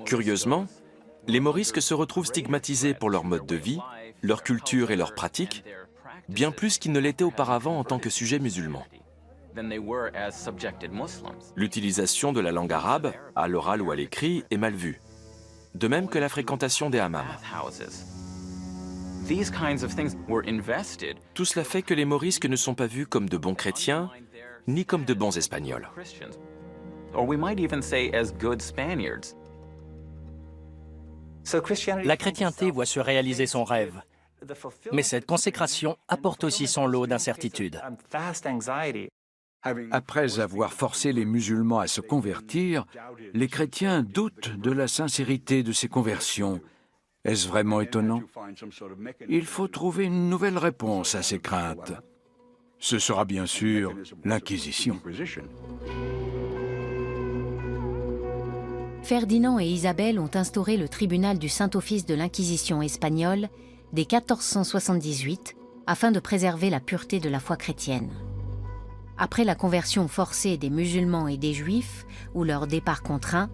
Curieusement, les morisques se retrouvent stigmatisés pour leur mode de vie, leur culture et leurs pratiques, bien plus qu'ils ne l'étaient auparavant en tant que sujets musulmans. L'utilisation de la langue arabe, à l'oral ou à l'écrit, est mal vue, de même que la fréquentation des hammams. Tout cela fait que les morisques ne sont pas vus comme de bons chrétiens, ni comme de bons Espagnols. La chrétienté voit se réaliser son rêve. Mais cette consécration apporte aussi son lot d'incertitudes. Après avoir forcé les musulmans à se convertir, les chrétiens doutent de la sincérité de ces conversions. Est-ce vraiment étonnant? Il faut trouver une nouvelle réponse à ces craintes. Ce sera bien sûr l'Inquisition. Ferdinand et Isabelle ont instauré le tribunal du Saint-Office de l'Inquisition espagnole dès 1478 afin de préserver la pureté de la foi chrétienne. Après la conversion forcée des musulmans et des juifs, ou leur départ contraint,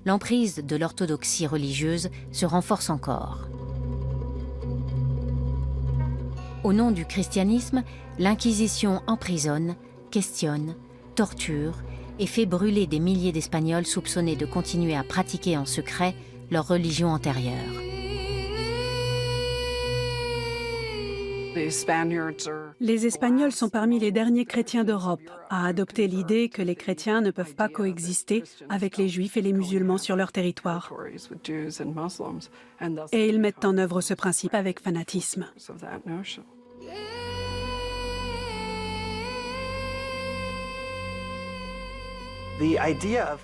l'emprise de l'orthodoxie religieuse se renforce encore. Au nom du christianisme, l'Inquisition emprisonne, questionne, torture et fait brûler des milliers d'Espagnols soupçonnés de continuer à pratiquer en secret leur religion antérieure. Les Espagnols sont parmi les derniers chrétiens d'Europe à adopter l'idée que les chrétiens ne peuvent pas coexister avec les juifs et les musulmans sur leur territoire. Et ils mettent en œuvre ce principe avec fanatisme.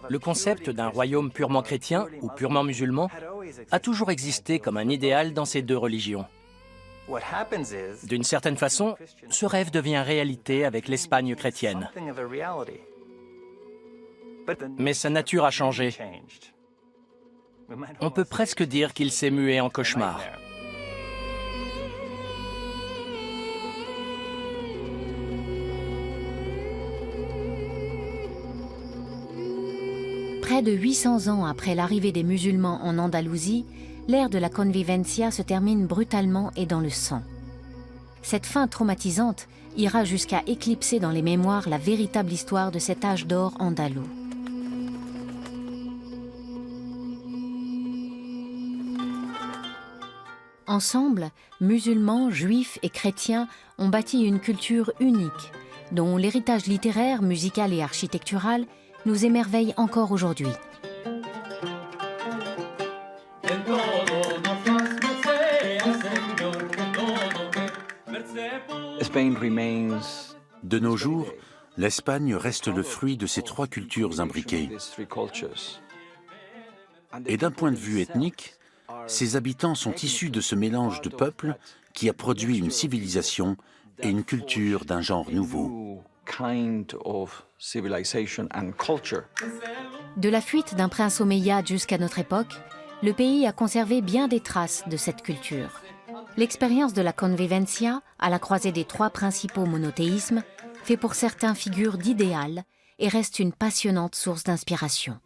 Le concept d'un royaume purement chrétien ou purement musulman a toujours existé comme un idéal dans ces deux religions. D'une certaine façon, ce rêve devient réalité avec l'Espagne chrétienne. Mais sa nature a changé. On peut presque dire qu'il s'est mué en cauchemar. Près de 800 ans après l'arrivée des musulmans en Andalousie, l'ère de la convivencia se termine brutalement et dans le sang. Cette fin traumatisante ira jusqu'à éclipser dans les mémoires la véritable histoire de cet âge d'or andalou. Ensemble, musulmans, juifs et chrétiens ont bâti une culture unique, dont l'héritage littéraire, musical et architectural nous émerveille encore aujourd'hui. De nos jours, l'Espagne reste le fruit de ces trois cultures imbriquées. Et d'un point de vue ethnique, ses habitants sont issus de ce mélange de peuples qui a produit une civilisation et une culture d'un genre nouveau. De la fuite d'un prince omeyyade jusqu'à notre époque, le pays a conservé bien des traces de cette culture. L'expérience de la convivencia, à la croisée des trois principaux monothéismes, fait pour certains figure d'idéal et reste une passionnante source d'inspiration.